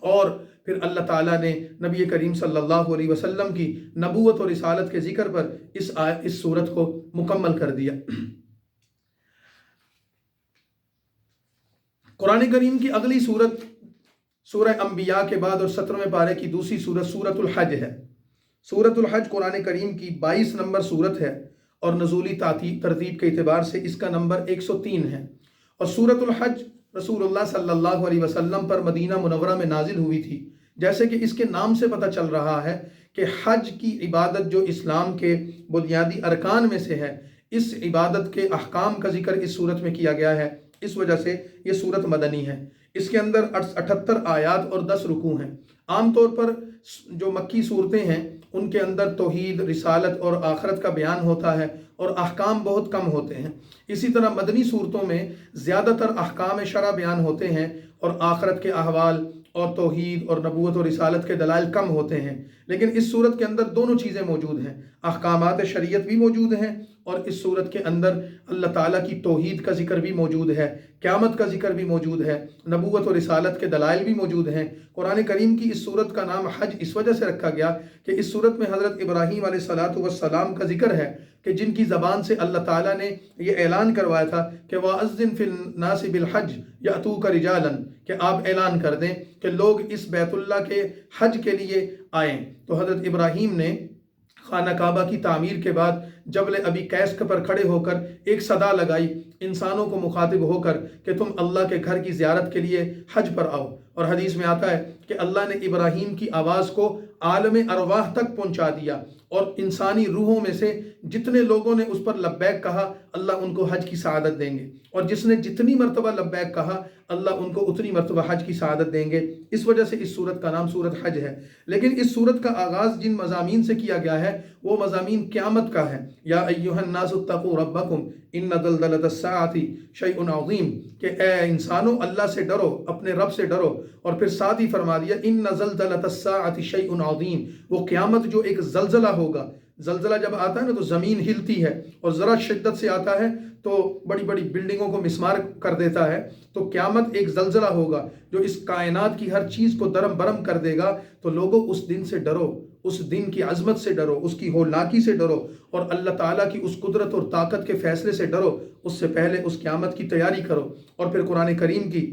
اور پھر اللہ تعالیٰ نے نبی کریم صلی اللہ علیہ وسلم کی نبوت اور رسالت کے ذکر پر اس صورت کو مکمل کر دیا۔ قرآن کریم کی اگلی صورت سورہ انبیاء کے بعد اور 17ویں پارے کی دوسری صورت سورۃ الحج ہے۔ سورۃ الحج قرآن کریم کی 22 نمبر صورت ہے، اور نزولی ترتیب کے اعتبار سے اس کا نمبر 103 ہے۔ اور سورۃ الحج رسول اللہ صلی اللہ علیہ وسلم پر مدینہ منورہ میں نازل ہوئی تھی۔ جیسے کہ اس کے نام سے پتہ چل رہا ہے کہ حج کی عبادت جو اسلام کے بنیادی ارکان میں سے ہے، اس عبادت کے احکام کا ذکر اس صورت میں کیا گیا ہے، اس وجہ سے یہ صورت مدنی ہے۔ اس کے اندر 78 آیات اور 10 رکوع ہیں۔ عام طور پر جو مکی صورتیں ہیں ان کے اندر توحید، رسالت اور آخرت کا بیان ہوتا ہے اور احکام بہت کم ہوتے ہیں۔ اسی طرح مدنی صورتوں میں زیادہ تر احکام شرع بیان ہوتے ہیں اور آخرت کے احوال اور توحید اور نبوت اور رسالت کے دلائل کم ہوتے ہیں۔ لیکن اس صورت کے اندر دونوں چیزیں موجود ہیں، احکامات شریعت بھی موجود ہیں، اور اس صورت کے اندر اللہ تعالیٰ کی توحید کا ذکر بھی موجود ہے، قیامت کا ذکر بھی موجود ہے، نبوت اور رسالت کے دلائل بھی موجود ہیں۔ قرآن کریم کی اس صورت کا نام حج اس وجہ سے رکھا گیا کہ اس صورت میں حضرت ابراہیم علیہ السلام کا ذکر ہے کہ جن کی زبان سے اللہ تعالیٰ نے یہ اعلان کروایا تھا کہ وَأَذِّن فِي النَّاسِ بِالْحَجِّ يَأْتُوكَ رِجَالًا، کہ آپ اعلان کر دیں کہ لوگ اس بیت اللہ کے حج کے لیے آئیں۔ تو حضرت ابراہیم نے خانہ کعبہ کی تعمیر کے بعد جبل ابی قیس پر کھڑے ہو کر ایک صدا لگائی انسانوں کو مخاطب ہو کر کہ تم اللہ کے گھر کی زیارت کے لیے حج پر آؤ۔ اور حدیث میں آتا ہے کہ اللہ نے ابراہیم کی آواز کو عالم ارواح تک پہنچا دیا، اور انسانی روحوں میں سے جتنے لوگوں نے اس پر لبیک کہا اللہ ان کو حج کی سعادت دیں گے، اور جس نے جتنی مرتبہ لبیک کہا اللہ ان کو اتنی مرتبہ حج کی سعادت دیں گے۔ اس وجہ سے اس صورت کا نام صورت حج ہے۔ لیکن اس صورت کا آغاز جن مضامین سے کیا گیا ہے وہ مضامین قیامت کا ہے۔ یا ایھا الناس اتقوا ربکم ان زلزلۃ الساعۃ شیء عظیم، کہ اے انسانوں اللہ سے ڈرو، اپنے رب سے ڈرو، اور پھر ساتھ ہی فرما دیا ان زلزلۃ الساعۃ شیء عظیم، وہ قیامت جو ایک زلزلہ ہوگا۔ زلزلہ جب آتا ہے نا تو زمین ہلتی ہے، اور ذرا شدت سے آتا ہے تو بڑی بڑی بلڈنگوں کو مسمار کر دیتا ہے۔ تو قیامت ایک زلزلہ ہوگا جو اس کائنات کی ہر چیز کو درم برم کر دے گا۔ تو لوگوں اس دن سے ڈرو، اس دن کی عظمت سے ڈرو، اس کی ہولناکی سے ڈرو، اور اللہ تعالیٰ کی اس قدرت اور طاقت کے فیصلے سے ڈرو۔ اس سے پہلے اس قیامت کی تیاری کرو۔ اور پھر قرآن کریم کی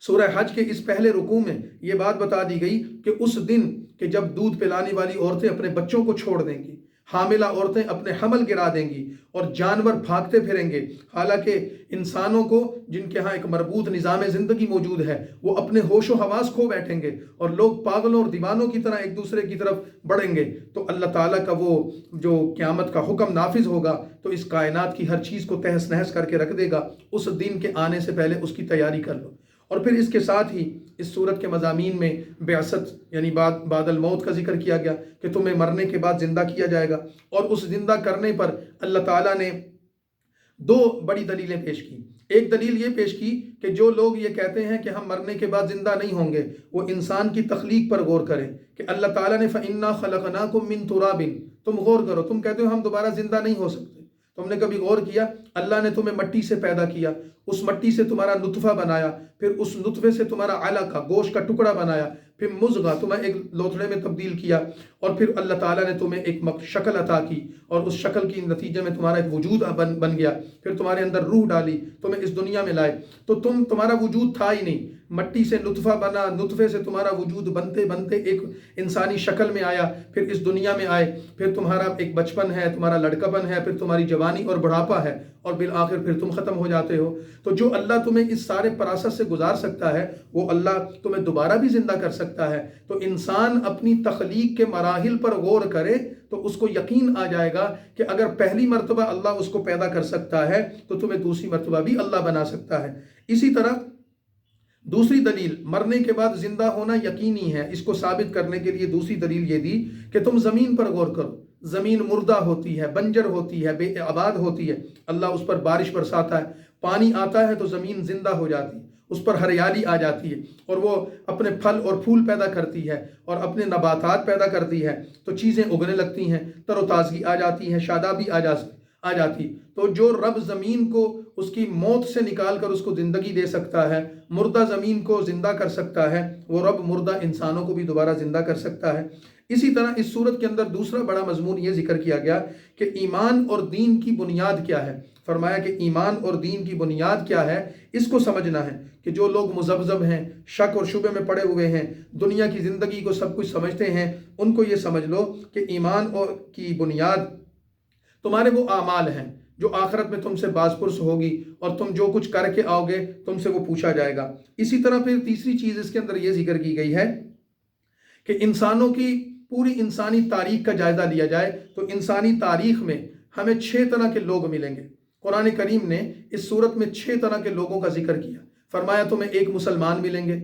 سورہ حج کے اس پہلے رکوع میں یہ بات بتا دی گئی کہ اس دن کہ جب دودھ پلانے والی عورتیں اپنے بچوں کو چھوڑ دیں گی، حاملہ عورتیں اپنے حمل گرا دیں گی، اور جانور بھاگتے پھریں گے، حالانکہ انسانوں کو جن کے ہاں ایک مربوط نظام زندگی موجود ہے وہ اپنے ہوش و حواس کھو بیٹھیں گے، اور لوگ پاگلوں اور دیوانوں کی طرح ایک دوسرے کی طرف بڑھیں گے۔ تو اللہ تعالیٰ کا وہ جو قیامت کا حکم نافذ ہوگا تو اس کائنات کی ہر چیز کو تہس نہس کر کے رکھ دے گا۔ اس دن کے آنے سے پہلے اس کی تیاری کر لو۔ اور پھر اس کے ساتھ ہی اس صورت کے مضامین میں بعثت یعنی بعد الموت کا ذکر کیا گیا کہ تمہیں مرنے کے بعد زندہ کیا جائے گا، اور اس زندہ کرنے پر اللہ تعالیٰ نے دو بڑی دلیلیں پیش کی۔ ایک دلیل یہ پیش کی کہ جو لوگ یہ کہتے ہیں کہ ہم مرنے کے بعد زندہ نہیں ہوں گے وہ انسان کی تخلیق پر غور کریں کہ اللہ تعالیٰ نے فَإِنَّا خَلَقْنَاكُم مِّن تُرَابٍ، تم غور کرو، تم کہتے ہو ہم دوبارہ زندہ نہیں ہو سکتے، تم نے کبھی غور کیا اللہ نے تمہیں مٹی سے پیدا کیا، اس مٹی سے تمہارا نطفہ بنایا، پھر اس نطفے سے تمہارا علقہ گوشت کا ٹکڑا بنایا، پھر مضغہ تمہیں ایک لوتھڑے میں تبدیل کیا، اور پھر اللہ تعالیٰ نے تمہیں ایک شکل عطا کی، اور اس شکل کی نتیجے میں تمہارا ایک وجود بن گیا، پھر تمہارے اندر روح ڈالی، تمہیں اس دنیا میں لائے، تو تمہارا وجود تھا ہی نہیں، مٹی سے نطفہ بنا، نطفے سے تمہارا وجود بنتے بنتے ایک انسانی شکل میں آیا، پھر اس دنیا میں آئے، پھر تمہارا ایک بچپن ہے، تمہارا لڑکپن ہے، پھر تمہاری جوانی اور بڑھاپا ہے، اور بالآخر پھر تم ختم ہو جاتے ہو۔ تو جو اللہ تمہیں اس سارے پراثت سے گزار سکتا ہے وہ اللہ تمہیں دوبارہ بھی زندہ کر سکتا ہے۔ تو انسان اپنی تخلیق کے مراحل پر غور کرے تو اس کو یقین آ جائے گا کہ اگر پہلی مرتبہ اللہ اس کو پیدا کر سکتا ہے تو تمہیں دوسری مرتبہ بھی اللہ بنا سکتا ہے۔ اسی طرح دوسری دلیل مرنے کے بعد زندہ ہونا یقینی ہے، اس کو ثابت کرنے کے لیے دوسری دلیل یہ دی کہ تم زمین پر غور کرو۔ زمین مردہ ہوتی ہے، بنجر ہوتی ہے، بے آباد ہوتی ہے، اللہ اس پر بارش برساتا ہے، پانی آتا ہے تو زمین زندہ ہو جاتی ہے، اس پر ہریالی آ جاتی ہے، اور وہ اپنے پھل اور پھول پیدا کرتی ہے اور اپنے نباتات پیدا کرتی ہے، تو چیزیں اگنے لگتی ہیں، تر و تازگی آ جاتی ہے، شادابی آ جاتی۔ تو جو رب زمین کو اس کی موت سے نکال کر اس کو زندگی دے سکتا ہے، مردہ زمین کو زندہ کر سکتا ہے، وہ رب مردہ انسانوں کو بھی دوبارہ زندہ کر سکتا ہے۔ اسی طرح اس صورت کے اندر دوسرا بڑا مضمون یہ ذکر کیا گیا کہ ایمان اور دین کی بنیاد کیا ہے۔ فرمایا کہ ایمان اور دین کی بنیاد کیا ہے، اس کو سمجھنا ہے کہ جو لوگ مذبذب ہیں، شک اور شبہ میں پڑے ہوئے ہیں، دنیا کی زندگی کو سب کچھ سمجھتے ہیں، ان کو یہ سمجھ لو کہ ایمان اور کی بنیاد تمہارے وہ اعمال ہیں جو آخرت میں تم سے باز پرس ہوگی، اور تم جو کچھ کر کے آؤ گے تم سے وہ پوچھا جائے گا۔ اسی طرح پھر تیسری چیز اس کے اندر یہ ذکر کی گئی ہے کہ انسانوں کی پوری انسانی تاریخ کا جائزہ لیا جائے تو انسانی تاریخ میں ہمیں 6 طرح کے لوگ ملیں گے۔ قرآن کریم نے اس صورت میں 6 طرح کے لوگوں کا ذکر کیا۔ فرمایا تمہیں ایک مسلمان ملیں گے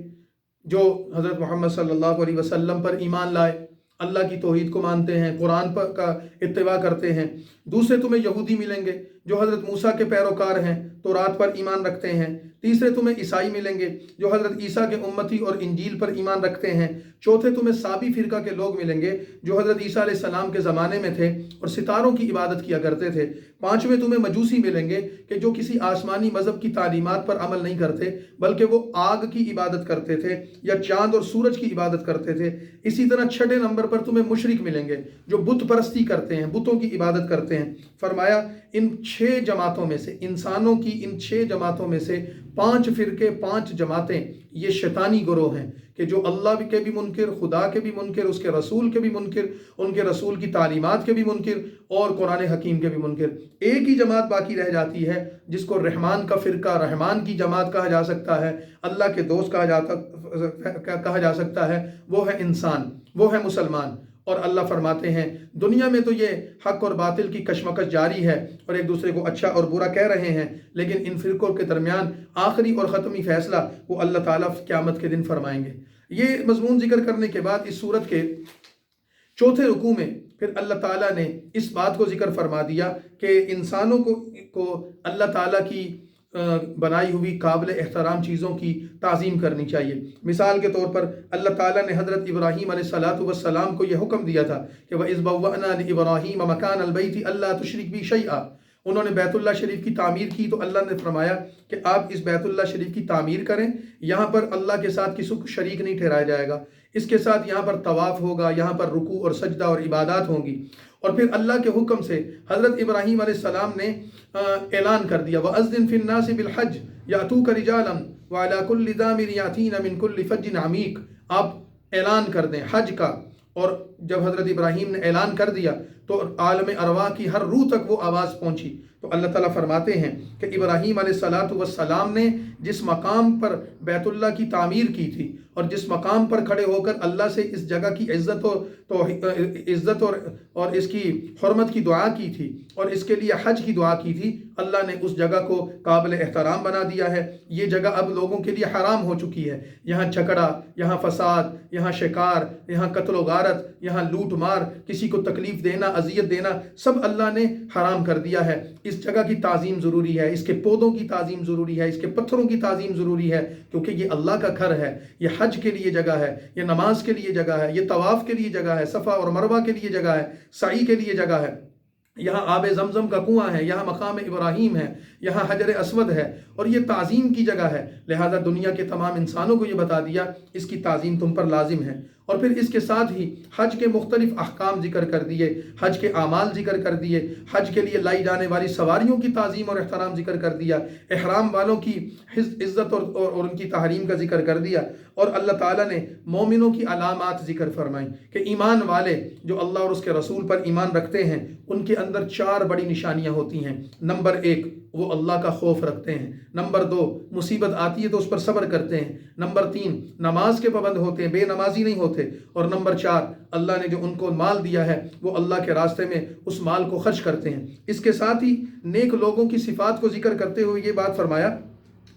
جو حضرت محمد صلی اللہ علیہ وسلم پر ایمان لائے، اللہ کی توحید کو مانتے ہیں، قرآن پر کا اتباع کرتے ہیں۔ دوسرے تمہیں یہودی ملیں گے جو حضرت موسیٰ کے پیروکار ہیں، تورات پر ایمان رکھتے ہیں۔ تیسرے تمہیں عیسائی ملیں گے جو حضرت عیسیٰ کے امتی اور انجیل پر ایمان رکھتے ہیں۔ چوتھے تمہیں صابی فرقہ کے لوگ ملیں گے جو حضرت عیسیٰ علیہ السلام کے زمانے میں تھے اور ستاروں کی عبادت کیا کرتے تھے۔ پانچویں تمہیں مجوسی ملیں گے کہ جو کسی آسمانی مذہب کی تعلیمات پر عمل نہیں کرتے بلکہ وہ آگ کی عبادت کرتے تھے یا چاند اور سورج کی عبادت کرتے تھے۔ اسی طرح 6 نمبر پر تمہیں مشرک ملیں گے جو بت پرستی کرتے ہیں، بتوں کی عبادت کرتے ہیں۔ فرمایا ان 6 جماعتوں میں سے، انسانوں کی ان 6 جماعتوں میں سے 5 فرقے، 5 جماعتیں یہ شیطانی گروہ ہیں کہ جو اللہ کے بھی منکر، خدا کے بھی منکر، اس کے رسول کے بھی منکر، ان کے رسول کی تعلیمات کے بھی منکر اور قرآن حکیم کے بھی منکر۔ ایک ہی جماعت باقی رہ جاتی ہے جس کو رحمان کا فرقہ، رحمان کی جماعت کہا جا سکتا ہے، اللہ کے دوست کہا جا سکتا ہے، وہ ہے انسان، وہ ہے مسلمان۔ اور اللہ فرماتے ہیں دنیا میں تو یہ حق اور باطل کی کشمکش جاری ہے اور ایک دوسرے کو اچھا اور برا کہہ رہے ہیں، لیکن ان فرقوں کے درمیان آخری اور ختمی فیصلہ وہ اللہ تعالیٰ قیامت کے دن فرمائیں گے۔ یہ مضمون ذکر کرنے کے بعد اس سورت کے چوتھے رکوع میں پھر اللہ تعالیٰ نے اس بات کو ذکر فرما دیا کہ انسانوں کو اللہ تعالیٰ کی بنائی ہوئی قابل احترام چیزوں کی تعظیم کرنی چاہیے۔ مثال کے طور پر اللہ تعالیٰ نے حضرت ابراہیم علیہ السلام کو یہ حکم دیا تھا کہ وَإِذْ بَوَّأْنَا لِإِبْرَاهِيمَ مَكَانَ الْبَيْتِ أَلَّا تُشْرِكْ بِي شَيْئًا، انہوں نے بیت اللہ شریف کی تعمیر کی تو اللہ نے فرمایا کہ آپ اس بیت اللہ شریف کی تعمیر کریں، یہاں پر اللہ کے ساتھ کسی کو شریک نہیں ٹھہرایا جائے گا، اس کے ساتھ یہاں پر طواف ہوگا، یہاں پر رکوع اور سجدہ اور عبادات ہوں گی۔ اور پھر اللہ کے حکم سے حضرت ابراہیم علیہ السلام نے اعلان کر دیا وَأَذِّن فِي النَّاسِ بِالْحَجِّ يَأْتُوكَ رِجَالًا وَعَلَى كُلِّ ضَامِرٍ يَأْتِينَ مِنْ كُلِّ فَجٍّ عَمِيقٍ، آپ اعلان کر دیں حج کا۔ اور جب حضرت ابراہیم نے اعلان کر دیا تو عالم ارواح کی ہر روح تک وہ آواز پہنچی، تو اللہ تعالیٰ فرماتے ہیں کہ ابراہیم علیہ السلام نے جس مقام پر بیت اللہ کی تعمیر کی تھی اور جس مقام پر کھڑے ہو کر اللہ سے اس جگہ کی عزت اور اس کی حرمت کی دعا کی تھی اور اس کے لیے حج کی دعا کی تھی، اللہ نے اس جگہ کو قابل احترام بنا دیا ہے۔ یہ جگہ اب لوگوں کے لیے حرام ہو چکی ہے، یہاں جھگڑا، یہاں فساد، یہاں شکار، یہاں قتل و غارت، یہاں لوٹ مار، کسی کو تکلیف دینا، اذیت دینا، سب اللہ نے حرام کر دیا ہے۔ اس جگہ کی تعظیم ضروری ہے، اس کے پودوں کی تعظیم ضروری ہے، اس کے پتھروں کی تعظیم ضروری ہے، کیونکہ یہ اللہ کا گھر ہے، یہ حج کے لیے جگہ ہے، یہ نماز کے لیے جگہ ہے، یہ طواف کے لیے جگہ ہے، صفا اور مروہ کے لیے جگہ ہے، سعی کے لیے جگہ ہے، یہاں آب زمزم کا کنواں ہے، یہاں مقام ابراہیم ہے، یہاں حجر اسود ہے اور یہ تعظیم کی جگہ ہے۔ لہذا دنیا کے تمام انسانوں کو یہ بتا دیا اس کی تعظیم تم پر لازم ہے۔ اور پھر اس کے ساتھ ہی حج کے مختلف احکام ذکر کر دیے، حج کے اعمال ذکر کر دیے، حج کے لیے لائی جانے والی سواریوں کی تعظیم اور احترام ذکر کر دیا، احرام والوں کی عزت اور ان کی تحریم کا ذکر کر دیا، اور اللہ تعالیٰ نے مومنوں کی علامات ذکر فرمائیں کہ ایمان والے جو اللہ اور اس کے رسول پر ایمان رکھتے ہیں ان کے اندر 4 بڑی نشانیاں ہوتی ہیں۔ نمبر 1، وہ اللہ کا خوف رکھتے ہیں۔ نمبر 2، مصیبت آتی ہے تو اس پر صبر کرتے ہیں۔ نمبر 3، نماز کے پابند ہوتے ہیں، بے نمازی نہیں ہوتے۔ اور نمبر 4، اللہ نے جو ان کو مال دیا ہے وہ اللہ کے راستے میں اس مال کو خرچ کرتے ہیں۔ اس کے ساتھ ہی نیک لوگوں کی صفات کو ذکر کرتے ہوئے یہ بات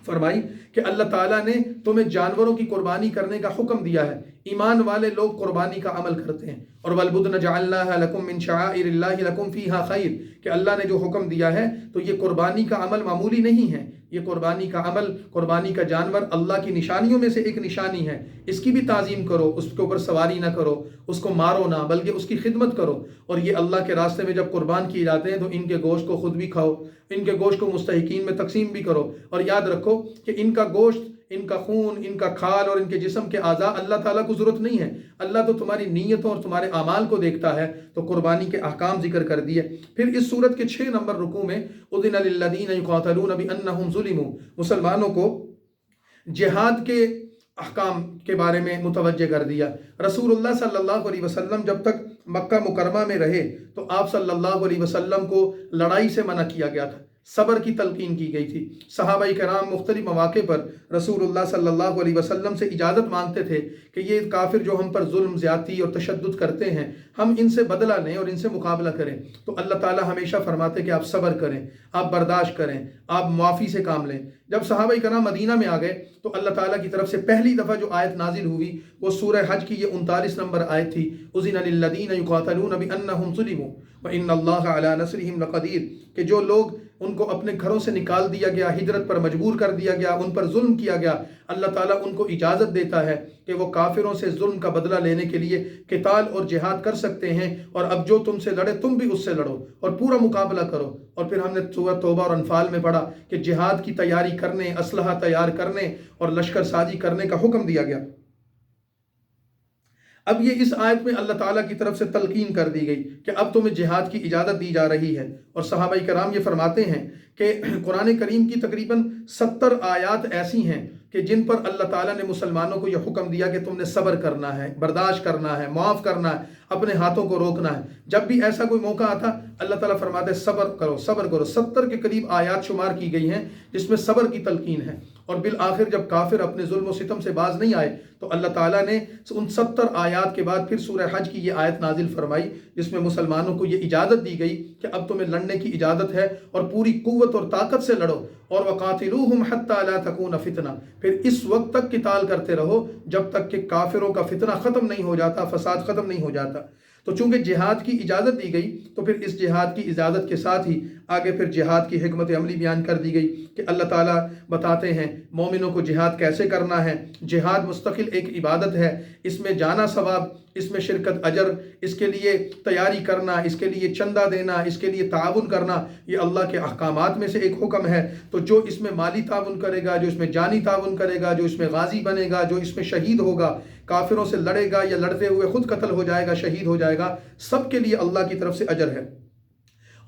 فرمائی کہ اللہ تعالیٰ نے تمہیں جانوروں کی قربانی کرنے کا حکم دیا ہے۔ ایمان والے لوگ قربانی کا عمل کرتے ہیں۔ اور وَالْبُدْنَ جَعَلْنَاهَا لَكُم مِّن شَعَائِرِ اللَّهِ لَكُمْ فِيهَا خَيْرٌ، کہ اللہ نے جو حکم دیا ہے تو یہ قربانی کا عمل معمولی نہیں ہے، یہ قربانی کا عمل، قربانی کا جانور اللہ کی نشانیوں میں سے ایک نشانی ہے، اس کی بھی تعظیم کرو، اس کے اوپر سواری نہ کرو، اس کو مارو نہ بلکہ اس کی خدمت کرو۔ اور یہ اللہ کے راستے میں جب قربان کیے جاتے ہیں تو ان کے گوشت کو خود بھی کھاؤ، ان کے گوشت کو مستحقین میں تقسیم بھی کرو، اور یاد رکھو کہ ان کا گوشت، ان کا خون، ان کا کھال اور ان کے جسم کے اعضاء اللہ تعالیٰ کو ضرورت نہیں ہے، اللہ تو تمہاری نیتوں اور تمہارے اعمال کو دیکھتا ہے۔ تو قربانی کے احکام ذکر کر دیے۔ پھر اس سورت کے 6 نمبر رکوع میں اذن للذین یقاتلون بانہم ظلموا، مسلمانوں کو جہاد کے احکام کے بارے میں متوجہ کر دیا۔ رسول اللہ صلی اللہ علیہ وسلم جب تک مکہ مکرمہ میں رہے تو آپ صلی اللہ علیہ وسلم کو لڑائی سے منع کیا گیا تھا، صبر کی تلقین کی گئی تھی۔ صحابہ کرام مختلف مواقع پر رسول اللہ صلی اللہ علیہ وسلم سے اجازت مانگتے تھے کہ یہ کافر جو ہم پر ظلم، زیادتی اور تشدد کرتے ہیں، ہم ان سے بدلہ لیں اور ان سے مقابلہ کریں۔ تو اللہ تعالیٰ ہمیشہ فرماتے کہ آپ صبر کریں، آپ برداشت کریں، آپ معافی سے کام لیں۔ جب صحابہ کرام مدینہ میں آ گئے تو اللہ تعالیٰ کی طرف سے پہلی دفعہ جو آیت نازل ہوئی وہ سورہ حج کی یہ 39 نمبر آیت تھی، اذن للذین یقاتلون بانہم ظلموا وان اللہ علی نصرہم لقدیر، کہ جو لوگ ان کو اپنے گھروں سے نکال دیا گیا، ہجرت پر مجبور کر دیا گیا، ان پر ظلم کیا گیا، اللہ تعالیٰ ان کو اجازت دیتا ہے کہ وہ کافروں سے ظلم کا بدلہ لینے کے لیے قتال اور جہاد کر سکتے ہیں، اور اب جو تم سے لڑے تم بھی اس سے لڑو اور پورا مقابلہ کرو۔ اور پھر ہم نے سورہ توبہ اور انفال میں پڑھا کہ جہاد کی تیاری کرنے، اسلحہ تیار کرنے اور لشکر سازی کرنے کا حکم دیا گیا۔ اب یہ اس آیت میں اللہ تعالیٰ کی طرف سے تلقین کر دی گئی کہ اب تمہیں جہاد کی اجازت دی جا رہی ہے۔ اور صحابہ کرام یہ فرماتے ہیں کہ قرآن کریم کی تقریباً 70 آیات ایسی ہیں کہ جن پر اللہ تعالیٰ نے مسلمانوں کو یہ حکم دیا کہ تم نے صبر کرنا ہے، برداشت کرنا ہے، معاف کرنا ہے، اپنے ہاتھوں کو روکنا ہے۔ جب بھی ایسا کوئی موقع آتا اللہ تعالیٰ فرماتے صبر کرو، صبر کرو۔ 70 کے قریب آیات شمار کی گئی ہیں جس میں صبر کی تلقین ہے۔ اور بالآخر جب کافر اپنے ظلم و ستم سے باز نہیں آئے تو اللہ تعالیٰ نے ان 70 آیات کے بعد پھر سورہ حج کی یہ آیت نازل فرمائی، جس میں مسلمانوں کو یہ اجازت دی گئی کہ اب تمہیں لڑنے کی اجازت ہے اور پوری قوت اور طاقت سے لڑو، اور وَقَاتِلُوهُمْ حَتَّى لَا تَكُونَ فِتْنَةٌ، پھر اس وقت تک قتال کرتے رہو جب تک کہ کافروں کا فتنہ ختم نہیں ہو جاتا، فساد ختم نہیں ہو جاتا۔ تو چونکہ جہاد کی اجازت دی گئی تو پھر اس جہاد کی اجازت کے ساتھ ہی آگے پھر جہاد کی حکمت عملی بیان کر دی گئی کہ اللہ تعالیٰ بتاتے ہیں مومنوں کو جہاد کیسے کرنا ہے۔ جہاد مستقل ایک عبادت ہے، اس میں جانا ثواب، اس میں شرکت اجر، اس کے لیے تیاری کرنا، اس کے لیے چندہ دینا، اس کے لیے تعاون کرنا، یہ اللہ کے احکامات میں سے ایک حکم ہے۔ تو جو اس میں مالی تعاون کرے گا، جو اس میں جانی تعاون کرے گا، جو اس میں غازی بنے گا، جو اس میں شہید ہوگا، کافروں سے لڑے گا یا لڑتے ہوئے خود قتل ہو جائے گا، شہید ہو جائے گا، سب کے لیے اللہ کی طرف سے اجر ہے۔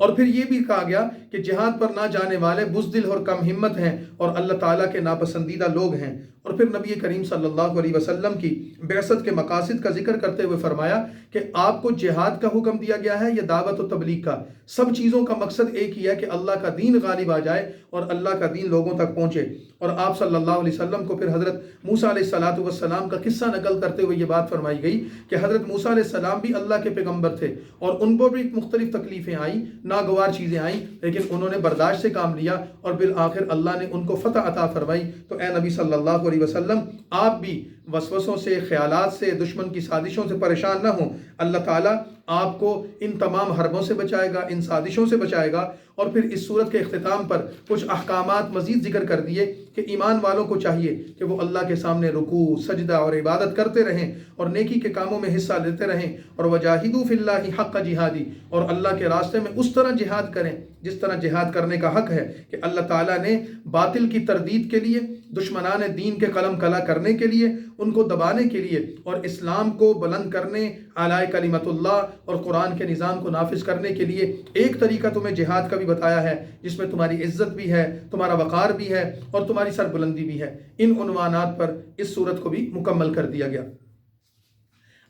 اور پھر یہ بھی کہا گیا کہ جہاد پر نہ جانے والے بزدل اور کم ہمت ہیں اور اللہ تعالیٰ کے ناپسندیدہ لوگ ہیں۔ اور پھر نبی کریم صلی اللہ علیہ وسلم کی بعثت کے مقاصد کا ذکر کرتے ہوئے فرمایا کہ آپ کو جہاد کا حکم دیا گیا ہے یا دعوت و تبلیغ کا؟ سب چیزوں کا مقصد ایک ہی ہے کہ اللہ کا دین غالب آ جائے اور اللہ کا دین لوگوں تک پہنچے۔ اور آپ صلی اللہ علیہ وسلم کو پھر حضرت موسیٰ علیہ السلام کا قصہ نقل کرتے ہوئے یہ بات فرمائی گئی کہ حضرت موسیٰ علیہ السلام بھی اللہ کے پیغمبر تھے اور ان کو بھی مختلف تکلیفیں آئیں، ناگوار چیزیں آئیں، لیکن انہوں نے برداشت سے کام لیا اور بالآخر اللہ نے ان کو فتح عطا فرمائی۔ تو اے نبی صلی اللہ علیہ وسلم، آپ بھی وسوسوں سے، خیالات سے، دشمن کی سازشوں سے پریشان نہ ہوں۔ اللہ تعالیٰ آپ کو ان تمام حربوں سے بچائے گا، ان سازشوں سے بچائے گا۔ اور پھر اس صورت کے اختتام پر کچھ احکامات مزید ذکر کر دیے کہ ایمان والوں کو چاہیے کہ وہ اللہ کے سامنے رکوع، سجدہ اور عبادت کرتے رہیں اور نیکی کے کاموں میں حصہ لیتے رہیں، اور وجاہدوا فی اللہ حق جہادی، اور اللہ کے راستے میں اس طرح جہاد کریں جس طرح جہاد کرنے کا حق ہے کہ اللہ تعالیٰ نے باطل کی تردید کے لیے، دشمنان دین کے قلم کلا کرنے کے لیے، ان کو دبانے کے لیے اور اسلام کو بلند کرنے، اعلی کلمت اللہ اور قرآن کے نظام کو نافذ کرنے کے لیے ایک طریقہ تمہیں جہاد کا بھی بتایا ہے، جس میں تمہاری عزت بھی ہے، تمہارا وقار بھی ہے اور تمہاری سربلندی بھی ہے۔ ان عنوانات پر اس سورت کو بھی مکمل کر دیا گیا۔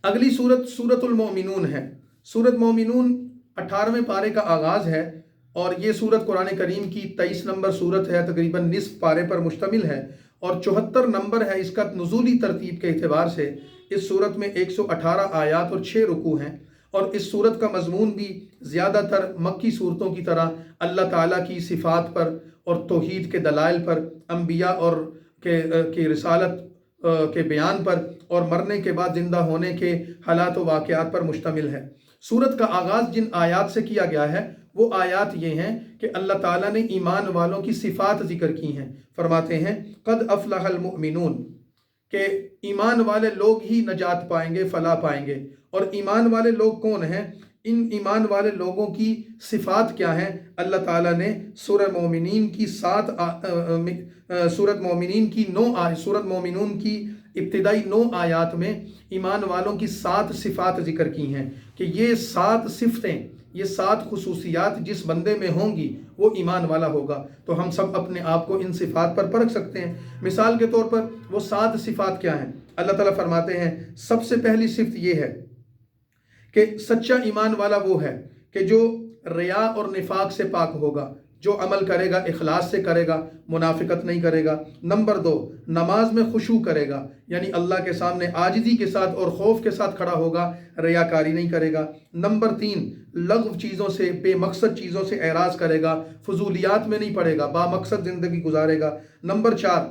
اگلی سورت سورت المومنون ہے۔ سورت مومنون 18ویں پارے کا آغاز ہے اور یہ سورت قرآن کریم کی 23 نمبر سورت ہے، تقریباً نصف پارے پر مشتمل ہے اور 74 نمبر ہے اس کا نزولی ترتیب کے اعتبار سے۔ اس سورت میں 118 آیات اور 6 رکوع ہیں، اور اس سورت کا مضمون بھی زیادہ تر مکی صورتوں کی طرح اللہ تعالیٰ کی صفات پر اور توحید کے دلائل پر، انبیاء اور کی رسالت کے بیان پر اور مرنے کے بعد زندہ ہونے کے حالات و واقعات پر مشتمل ہے۔ سورت کا آغاز جن آیات سے کیا گیا ہے وہ آیات یہ ہیں کہ اللہ تعالیٰ نے ایمان والوں کی صفات ذکر کی ہیں۔ فرماتے ہیں قد افلح المؤمنون، کہ ایمان والے لوگ ہی نجات پائیں گے، فلاح پائیں گے۔ اور ایمان والے لوگ کون ہیں؟ ان ایمان والے لوگوں کی صفات کیا ہیں؟ اللہ تعالیٰ نے سورہ مومنین کی سورت مومنون کی ابتدائی 9 آیات میں ایمان والوں کی 7 صفات ذکر کی ہیں کہ یہ 7 صفتیں، یہ 7 خصوصیات جس بندے میں ہوں گی وہ ایمان والا ہوگا۔ تو ہم سب اپنے آپ کو ان صفات پر پرکھ سکتے ہیں۔ مثال کے طور پر وہ 7 صفات کیا ہیں؟ اللہ تعالیٰ فرماتے ہیں سب سے پہلی صفت یہ ہے کہ سچا ایمان والا وہ ہے کہ جو ریا اور نفاق سے پاک ہوگا، جو عمل کرے گا اخلاص سے کرے گا، منافقت نہیں کرے گا۔ نمبر 2، نماز میں خشوع کرے گا، یعنی اللہ کے سامنے عاجزی کے ساتھ اور خوف کے ساتھ کھڑا ہوگا، ریاکاری نہیں کرے گا۔ نمبر 3، لغو چیزوں سے، بے مقصد چیزوں سے اعراض کرے گا، فضولیات میں نہیں پڑے گا، با مقصد زندگی گزارے گا۔ نمبر 4،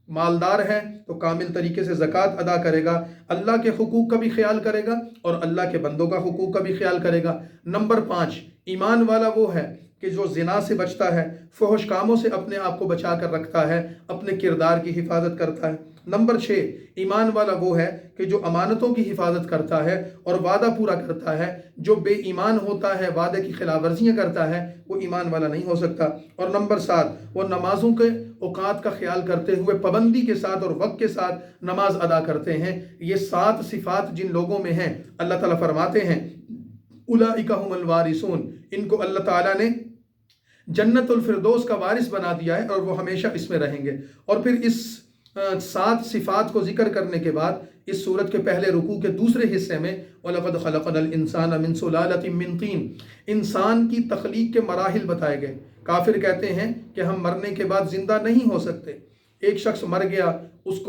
مالدار ہے تو کامل طریقے سے زکوٰۃ ادا کرے گا، اللہ کے حقوق کا بھی خیال کرے گا اور اللہ کے بندوں کا حقوق کا بھی خیال کرے گا۔ نمبر 5، ایمان والا وہ ہے کہ جو زنا سے بچتا ہے، فحش کاموں سے اپنے آپ کو بچا کر رکھتا ہے، اپنے کردار کی حفاظت کرتا ہے۔ نمبر 6، ایمان والا وہ ہے کہ جو امانتوں کی حفاظت کرتا ہے اور وعدہ پورا کرتا ہے۔ جو بے ایمان ہوتا ہے، وعدے کی خلاف ورزیاں کرتا ہے، وہ ایمان والا نہیں ہو سکتا۔ اور نمبر 7، وہ نمازوں کے اوقات کا خیال کرتے ہوئے پابندی کے ساتھ اور وقت کے ساتھ نماز ادا کرتے ہیں۔ یہ 7 صفات جن لوگوں میں ہیں، اللہ تعالیٰ فرماتے ہیں اولئک ھم الوارثون، ان کو اللہ تعالیٰ نے جنت الفردوس کا وارث بنا دیا ہے اور وہ ہمیشہ اس میں رہیں گے۔ اور پھر اس 7 صفات کو ذکر کرنے کے بعد اس سورت کے پہلے رکوع کے دوسرے حصے میں وَلَقَدْ خَلَقْنَا الْإِنسَانَ مِنْ سُلَالَةٍ مِّن طِينٍ، انسان کی تخلیق کے مراحل بتائے گئے۔ کافر کہتے ہیں کہ ہم مرنے کے بعد زندہ نہیں ہو سکتے، ایک شخص مر گیا، اس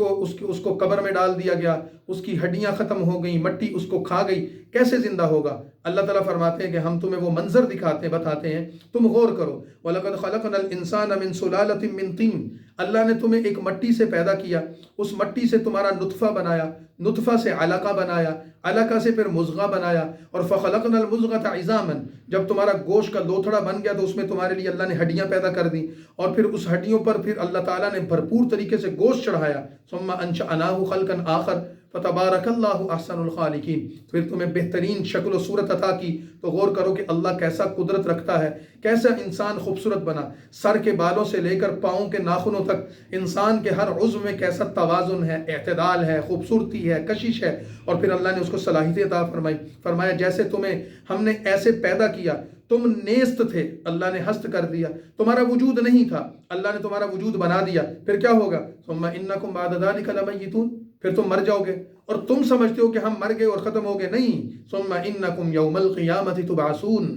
کو قبر میں ڈال دیا گیا، اس کی ہڈیاں ختم ہو گئیں، مٹی اس کو کھا گئی، کیسے زندہ ہوگا؟ اللہ تعالیٰ فرماتے ہیں کہ ہم تمہیں وہ منظر بتاتے ہیں، تم غور کرو۔ وَلَقَدْ خَلَقْنَا الْإِنسَانَ مِنْ سُلَالَةٍ مِّن طِينٍ، اللہ نے تمہیں ایک مٹی سے پیدا کیا، اس مٹی سے تمہارا نطفہ بنایا، نطفہ سے علقہ بنایا، علقہ سے پھر مضغہ بنایا، اور فَخَلَقْنَا الْمُضْغَةَ عِظَامًا، جب تمہارا گوشت کا لوتھڑا بن گیا تو اس میں تمہارے لیے اللہ نے ہڈیاں پیدا کر دی، اور پھر اس ہڈیوں پر پھر اللہ تعالیٰ نے بھرپور طریقے سے گوشت چڑھایا۔ ثم انشأناه خلقا آخر فتبارک اللہ احسن الخالقین، پھر تمہیں بہترین شکل و صورت عطا کی۔ تو غور کرو کہ اللہ کیسا قدرت رکھتا ہے، کیسا انسان خوبصورت بنا، سر کے بالوں سے لے کر پاؤں کے ناخنوں تک انسان کے ہر عضو میں کیسا توازن ہے، اعتدال ہے، خوبصورتی ہے، کشش ہے، اور پھر اللہ نے اس کو صلاحیت عطا فرمائی۔ فرمایا جیسے تمہیں ہم نے ایسے پیدا کیا، تم نیست تھے، اللہ نے ہست کر دیا، تمہارا وجود نہیں تھا، اللہ نے تمہارا وجود بنا دیا، پھر کیا ہوگا؟ ثم انکم بعد ذلک لمیتون، پھر تم مر جاؤ گے، اور تم سمجھتے ہو کہ ہم مر گئے اور ختم ہو گئے، نہیں۔ ثم انکم یوم القیامۃ تبعثون،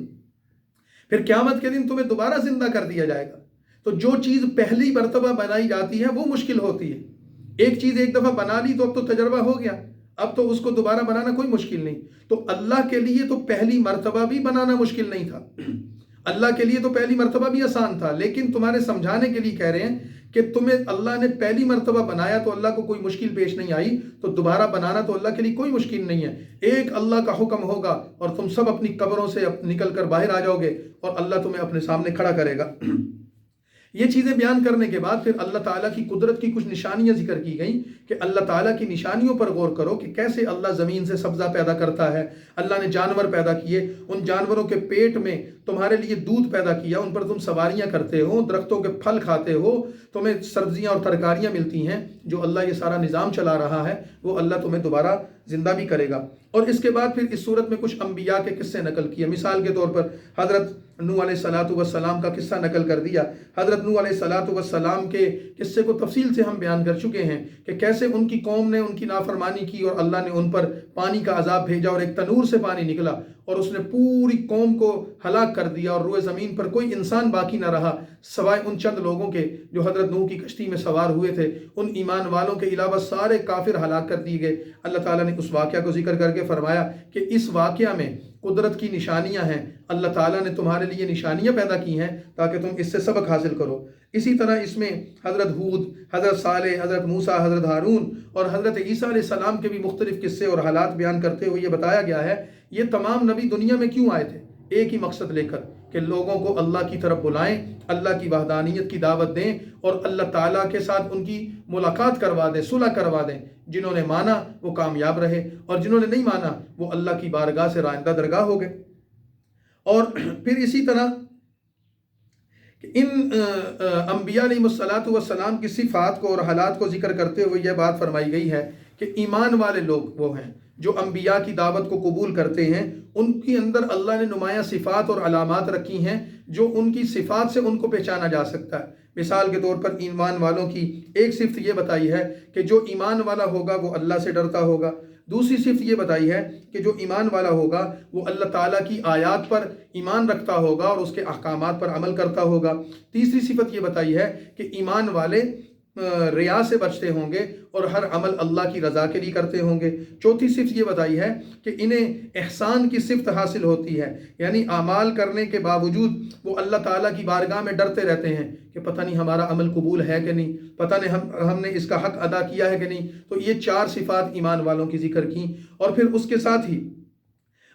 پھر قیامت کے دن تمہیں دوبارہ زندہ کر دیا جائے گا۔ تو جو چیز پہلی مرتبہ بنائی جاتی ہے وہ مشکل ہوتی ہے، ایک چیز ایک دفعہ بنا لی تو اب تو تجربہ ہو گیا، اب تو اس کو دوبارہ بنانا کوئی مشکل نہیں۔ تو اللہ کے لیے تو پہلی مرتبہ بھی بنانا مشکل نہیں تھا، اللہ کے لیے تو پہلی مرتبہ بھی آسان تھا، لیکن تمہارے سمجھانے کے لیے کہہ رہے ہیں کہ تمہیں اللہ نے پہلی مرتبہ بنایا تو اللہ کو کوئی مشکل پیش نہیں آئی، تو دوبارہ بنانا تو اللہ کے لیے کوئی مشکل نہیں ہے۔ ایک اللہ کا حکم ہوگا اور تم سب اپنی قبروں سے نکل کر باہر آ جاؤ گے، اور اللہ تمہیں اپنے سامنے کھڑا کرے گا۔ یہ چیزیں بیان کرنے کے بعد پھر اللہ تعالیٰ کی قدرت کی کچھ نشانیاں ذکر کی گئیں کہ اللہ تعالیٰ کی نشانیوں پر غور کرو کہ کیسے اللہ زمین سے سبزہ پیدا کرتا ہے، اللہ نے جانور پیدا کیے، ان جانوروں کے پیٹ میں تمہارے لیے دودھ پیدا کیا، ان پر تم سواریاں کرتے ہو، درختوں کے پھل کھاتے ہو، تمہیں سبزیاں اور ترکاریاں ملتی ہیں۔ جو اللہ یہ سارا نظام چلا رہا ہے وہ اللہ تمہیں دوبارہ زندہ بھی کرے گا۔ اور اس کے بعد پھر اس صورت میں کچھ انبیاء کے قصے نقل کیے، مثال کے طور پر حضرت نوح علیہ السلام کا قصہ نقل کر دیا۔ حضرت نوح علیہ السلام کے قصے کو تفصیل سے ہم بیان کر چکے ہیں کہ کیسے ان کی قوم نے ان کی نافرمانی کی اور اللہ نے ان پر پانی کا عذاب بھیجا، اور ایک تنور سے پانی نکلا اور اس نے پوری قوم کو ہلاک کر دیا، اور روئے زمین پر کوئی انسان باقی نہ رہا سوائے ان چند لوگوں کے جو حضرت نوح کی کشتی میں سوار ہوئے تھے۔ ان ایمان والوں کے علاوہ سارے کافر ہلاک کر دیے گئے۔ اللہ تعالیٰ نے اس واقعہ کو ذکر کر کے فرمایا کہ اس واقعہ میں قدرت کی نشانیاں ہیں، اللہ تعالیٰ نے تمہارے لیے نشانیاں پیدا کی ہیں تاکہ تم اس سے سبق حاصل کرو۔ اسی طرح اس میں حضرت ہود، حضرت صالح، حضرت موسیٰ، حضرت ہارون اور حضرت عیسیٰ علیہ السلام کے بھی مختلف قصے اور حالات بیان کرتے ہوئے یہ بتایا گیا ہے یہ تمام نبی دنیا میں کیوں آئے تھے، ایک ہی مقصد لے کر کہ لوگوں کو اللہ کی طرف بلائیں، اللہ کی وحدانیت کی دعوت دیں، اور اللہ تعالیٰ کے ساتھ ان کی ملاقات کروا دیں، صلح کروا دیں۔ جنہوں نے مانا وہ کامیاب رہے، اور جنہوں نے نہیں مانا وہ اللہ کی بارگاہ سے رائندہ درگاہ ہو گئے۔ اور پھر اسی طرح ان انبیاء علیہ السلام کی صفات کو اور حالات کو ذکر کرتے ہوئے یہ بات فرمائی گئی ہے کہ ایمان والے لوگ وہ ہیں جو انبیاء کی دعوت کو قبول کرتے ہیں، ان کے اندر اللہ نے نمایاں صفات اور علامات رکھی ہیں جو ان کی صفات سے ان کو پہچانا جا سکتا ہے۔ مثال کے طور پر ایمان والوں کی ایک صفت یہ بتائی ہے کہ جو ایمان والا ہوگا وہ اللہ سے ڈرتا ہوگا، دوسری صفت یہ بتائی ہے کہ جو ایمان والا ہوگا وہ اللہ تعالیٰ کی آیات پر ایمان رکھتا ہوگا اور اس کے احکامات پر عمل کرتا ہوگا، تیسری صفت یہ بتائی ہے کہ ایمان والے ریا سے بچتے ہوں گے اور ہر عمل اللہ کی رضا کے لیے کرتے ہوں گے، چوتھی صفت یہ بتائی ہے کہ انہیں احسان کی صفت حاصل ہوتی ہے، یعنی اعمال کرنے کے باوجود وہ اللہ تعالیٰ کی بارگاہ میں ڈرتے رہتے ہیں کہ پتہ نہیں ہمارا عمل قبول ہے کہ نہیں، پتہ نہیں ہم نے اس کا حق ادا کیا ہے کہ نہیں۔ تو یہ چار صفات ایمان والوں کی ذکر کی، اور پھر اس کے ساتھ ہی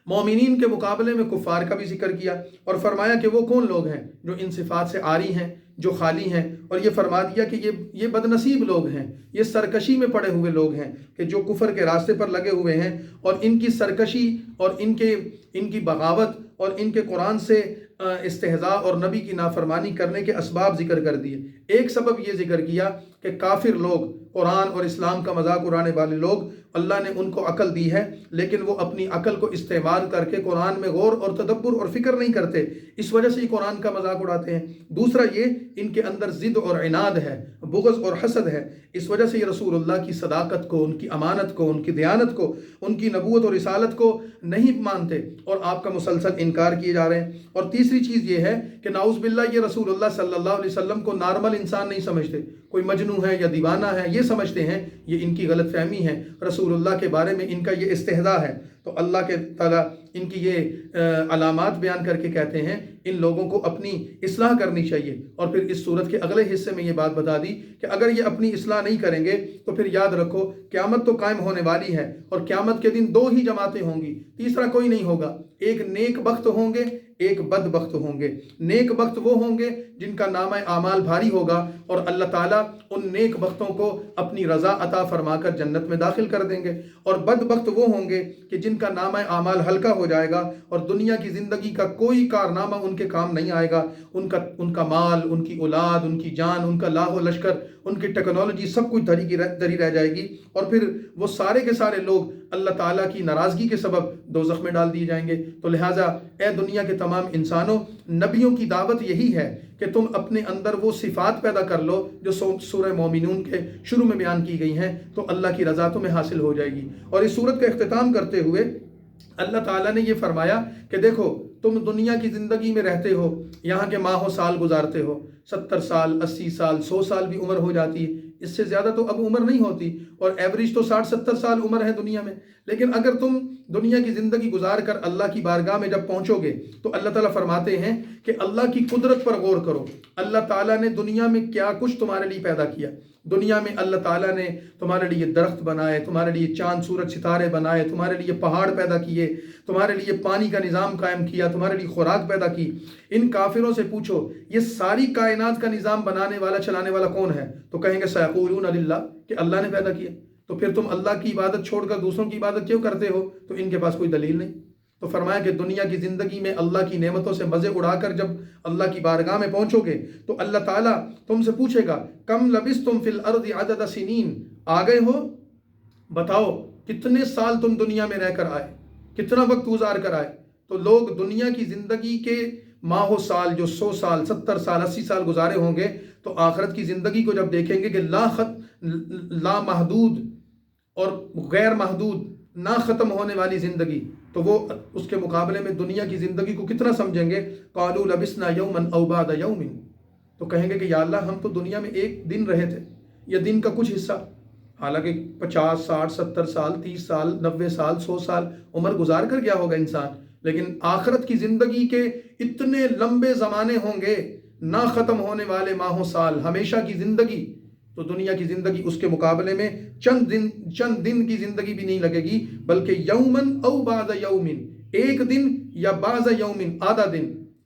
مومنین کے مقابلے میں کفار کا بھی ذکر کیا، اور فرمایا کہ وہ کون لوگ ہیں جو ان صفات سے عاری ہیں، جو خالی ہیں، اور یہ فرما دیا کہ یہ بد نصیب لوگ ہیں، یہ سرکشی میں پڑے ہوئے لوگ ہیں کہ جو کفر کے راستے پر لگے ہوئے ہیں، اور ان کی سرکشی اور ان کی بغاوت اور ان کے قرآن سے استہزاء اور نبی کی نافرمانی کرنے کے اسباب ذکر کر دیے۔ ایک سبب یہ ذکر کیا کہ کافر لوگ، قرآن اور اسلام کا مذاق اڑانے والے لوگ، اللہ نے ان کو عقل دی ہے لیکن وہ اپنی عقل کو استعمال کر کے قرآن میں غور اور تدبر اور فکر نہیں کرتے، اس وجہ سے یہ قرآن کا مذاق اڑاتے ہیں۔ دوسرا یہ ان کے اندر ضد اور عناد ہے، بغض اور حسد ہے، اس وجہ سے یہ رسول اللہ کی صداقت کو، ان کی امانت کو، ان کی دیانت کو، ان کی نبوت اور رسالت کو نہیں مانتے اور آپ کا مسلسل انکار کیے جا رہے ہیں۔ اور تیسری چیز یہ ہے کہ نعوذ باللہ یہ رسول اللہ صلی اللہ علیہ وسلم کو نارمل انسان نہیں سمجھتے، کوئی مجنون مجنون ہے یا دیوانہ ہے یہ سمجھتے ہیں، یہ ان کی غلط فہمی ہے۔ رسول اللہ کے بارے میں ان کا یہ استہزاء ہے۔ تو اللہ کے تعالیٰ ان کی یہ علامات بیان کر کے کہتے ہیں ان لوگوں کو اپنی اصلاح کرنی چاہیے۔ اور پھر اس صورت کے اگلے حصے میں یہ بات بتا دی کہ اگر یہ اپنی اصلاح نہیں کریں گے تو پھر یاد رکھو قیامت تو قائم ہونے والی ہے، اور قیامت کے دن 2 ہی جماعتیں ہوں گی، تیسرا کوئی نہیں ہوگا۔ ایک نیک بخت ہوں گے، ایک بد بخت ہوں گے۔ نیک بخت وہ ہوں گے جن کا نامہ اعمال بھاری ہوگا، اور اللہ تعالیٰ ان نیک بختوں کو اپنی رضا عطا فرما کر جنت میں داخل کر دیں گے۔ اور بد بخت وہ ہوں گے کہ جن کا نامہ اعمال ہلکا ہو جائے گا، اور دنیا کی زندگی کا کوئی کارنامہ ان کے کام نہیں آئے گا۔ ان کا مال، ان کی اولاد، ان کی جان، ان کا لاہ و لشکر، ان کی ٹیکنالوجی سب کچھ دھری رہ جائے گی، اور پھر وہ سارے کے سارے لوگ اللہ تعالیٰ کی ناراضگی کے سبب دوزخ میں ڈال دیے جائیں گے۔ تو لہٰذا اے دنیا کے تمام انسانوں، نبیوں کی دعوت یہی ہے کہ تم اپنے اندر وہ صفات پیدا کر لو جو سورہ مومنون کے شروع میں بیان کی گئی ہیں، تو اللہ کی رضا تمہیں حاصل ہو جائے گی۔ اور اس سورت کا اختتام کرتے ہوئے اللہ تعالیٰ نے یہ فرمایا کہ دیکھو تم دنیا کی زندگی میں رہتے ہو، یہاں کے ماہ و سال گزارتے ہو، 70 سال، 80 سال، 100 سال بھی عمر ہو جاتی ہے، اس سے زیادہ تو اب عمر نہیں ہوتی، اور ایوریج تو 60-70 سال عمر ہے دنیا میں۔ لیکن اگر تم دنیا کی زندگی گزار کر اللہ کی بارگاہ میں جب پہنچو گے تو اللہ تعالیٰ فرماتے ہیں کہ اللہ کی قدرت پر غور کرو۔ اللہ تعالیٰ نے دنیا میں کیا کچھ تمہارے لیے پیدا کیا۔ دنیا میں اللہ تعالیٰ نے تمہارے لیے درخت بنائے، تمہارے لیے چاند سورج ستارے بنائے، تمہارے لیے پہاڑ پیدا کیے، تمہارے لیے پانی کا نظام قائم کیا، تمہارے لیے خوراک پیدا کی۔ ان کافروں سے پوچھو یہ ساری کائنات کا نظام بنانے والا، چلانے والا کون ہے؟ تو کہیں گے سیقولون للہ، کہ اللہ نے پیدا کیا۔ تو پھر تم اللہ کی عبادت چھوڑ کر دوسروں کی عبادت کیوں کرتے ہو؟ تو ان کے پاس کوئی دلیل نہیں۔ تو فرمایا کہ دنیا کی زندگی میں اللہ کی نعمتوں سے مزے اڑا کر جب اللہ کی بارگاہ میں پہنچو گے تو اللہ تعالیٰ تم سے پوچھے گا کم لبثتم فی الارض عدد سنین، آ گئے ہو، بتاؤ کتنے سال تم دنیا میں رہ کر آئے، کتنا وقت گزار کر آئے۔ تو لوگ دنیا کی زندگی کے ماہ و سال جو 100 سال، 70 سال، 80 سال گزارے ہوں گے، تو آخرت کی زندگی کو جب دیکھیں گے کہ لا محدود اور غیر محدود، نہ ختم ہونے والی زندگی، تو وہ اس کے مقابلے میں دنیا کی زندگی کو کتنا سمجھیں گے؟ قالوا لبثنا یوما او بعض یوم، تو کہیں گے کہ یا اللہ ہم تو دنیا میں ایک دن رہے تھے یا دن کا کچھ حصہ، حالانکہ 50 60 70 سال 30 سال 90 سال 100 سال عمر گزار کر گیا ہوگا انسان، لیکن آخرت کی زندگی کے اتنے لمبے زمانے ہوں گے، نہ ختم ہونے والے ماہ و سال، ہمیشہ کی زندگی۔ تو دنیا کی زندگی اس کے مقابلے میں چند دن کی زندگی بھی نہیں لگے گی، بلکہ یومن او بعض یومن، ایک دن یا بعض یومن، آدھا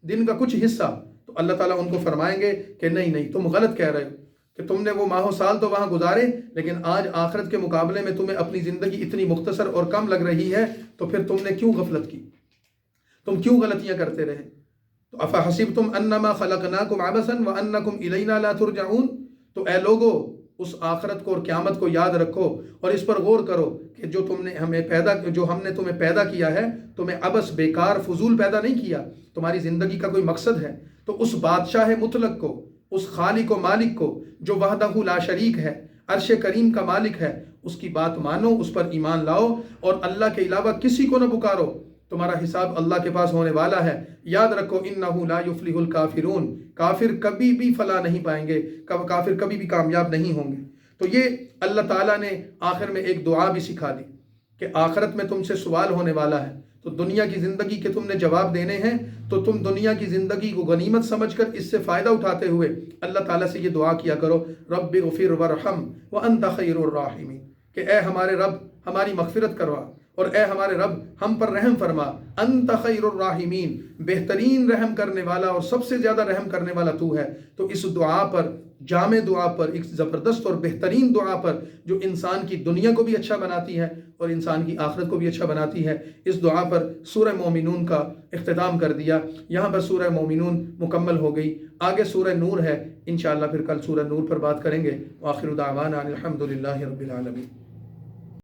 دن کا کچھ حصہ۔ تو اللہ تعالیٰ ان کو فرمائیں گے کہ نہیں تم غلط کہہ رہے ہو، کہ تم نے وہ ماہ و سال تو وہاں گزارے، لیکن آج آخرت کے مقابلے میں تمہیں اپنی زندگی اتنی مختصر اور کم لگ رہی ہے، تو پھر تم نے کیوں غفلت کی، تم کیوں غلطیاں کرتے رہے؟ تو افحسبتم انما خلقناکم عبثا وانکم الینا لا ترجعون، تو اے لوگو اس آخرت کو اور قیامت کو یاد رکھو اور اس پر غور کرو کہ جو ہم نے تمہیں پیدا کیا ہے، تمہیں عبث، بیکار، فضول پیدا نہیں کیا، تمہاری زندگی کا کوئی مقصد ہے۔ تو اس بادشاہ مطلق کو، اس خالق و مالک کو جو وحدہ لا شریک ہے، عرش کریم کا مالک ہے، اس کی بات مانو، اس پر ایمان لاؤ، اور اللہ کے علاوہ کسی کو نہ پکارو، تمہارا حساب اللہ کے پاس ہونے والا ہے۔ یاد رکھو انہ لا یفلح الکافرون، کافر کبھی بھی فلاح نہیں پائیں گے، کافر کبھی بھی کامیاب نہیں ہوں گے۔ تو یہ اللہ تعالیٰ نے آخر میں ایک دعا بھی سکھا دی کہ آخرت میں تم سے سوال ہونے والا ہے، تو دنیا کی زندگی کے تم نے جواب دینے ہیں، تو تم دنیا کی زندگی کو غنیمت سمجھ کر اس سے فائدہ اٹھاتے ہوئے اللہ تعالیٰ سے یہ دعا کیا کرو، رب اغفر وارحم وانت خیر الراحمین، کہ اے ہمارے رب ہماری مغفرت کروا، اور اے ہمارے رب ہم پر رحم فرما، انت خیر الراحمین، بہترین رحم کرنے والا اور سب سے زیادہ رحم کرنے والا تو ہے۔ تو اس دعا پر، جامع دعا پر، ایک زبردست اور بہترین دعا پر جو انسان کی دنیا کو بھی اچھا بناتی ہے اور انسان کی آخرت کو بھی اچھا بناتی ہے، اس دعا پر سورہ مومنون کا اختتام کر دیا۔ یہاں پر سورہ مومنون مکمل ہو گئی، آگے سورہ نور ہے، انشاءاللہ پھر کل سورہ نور پر بات کریں گے۔ وآخر دعوانا الحمدللہ رب العالمین۔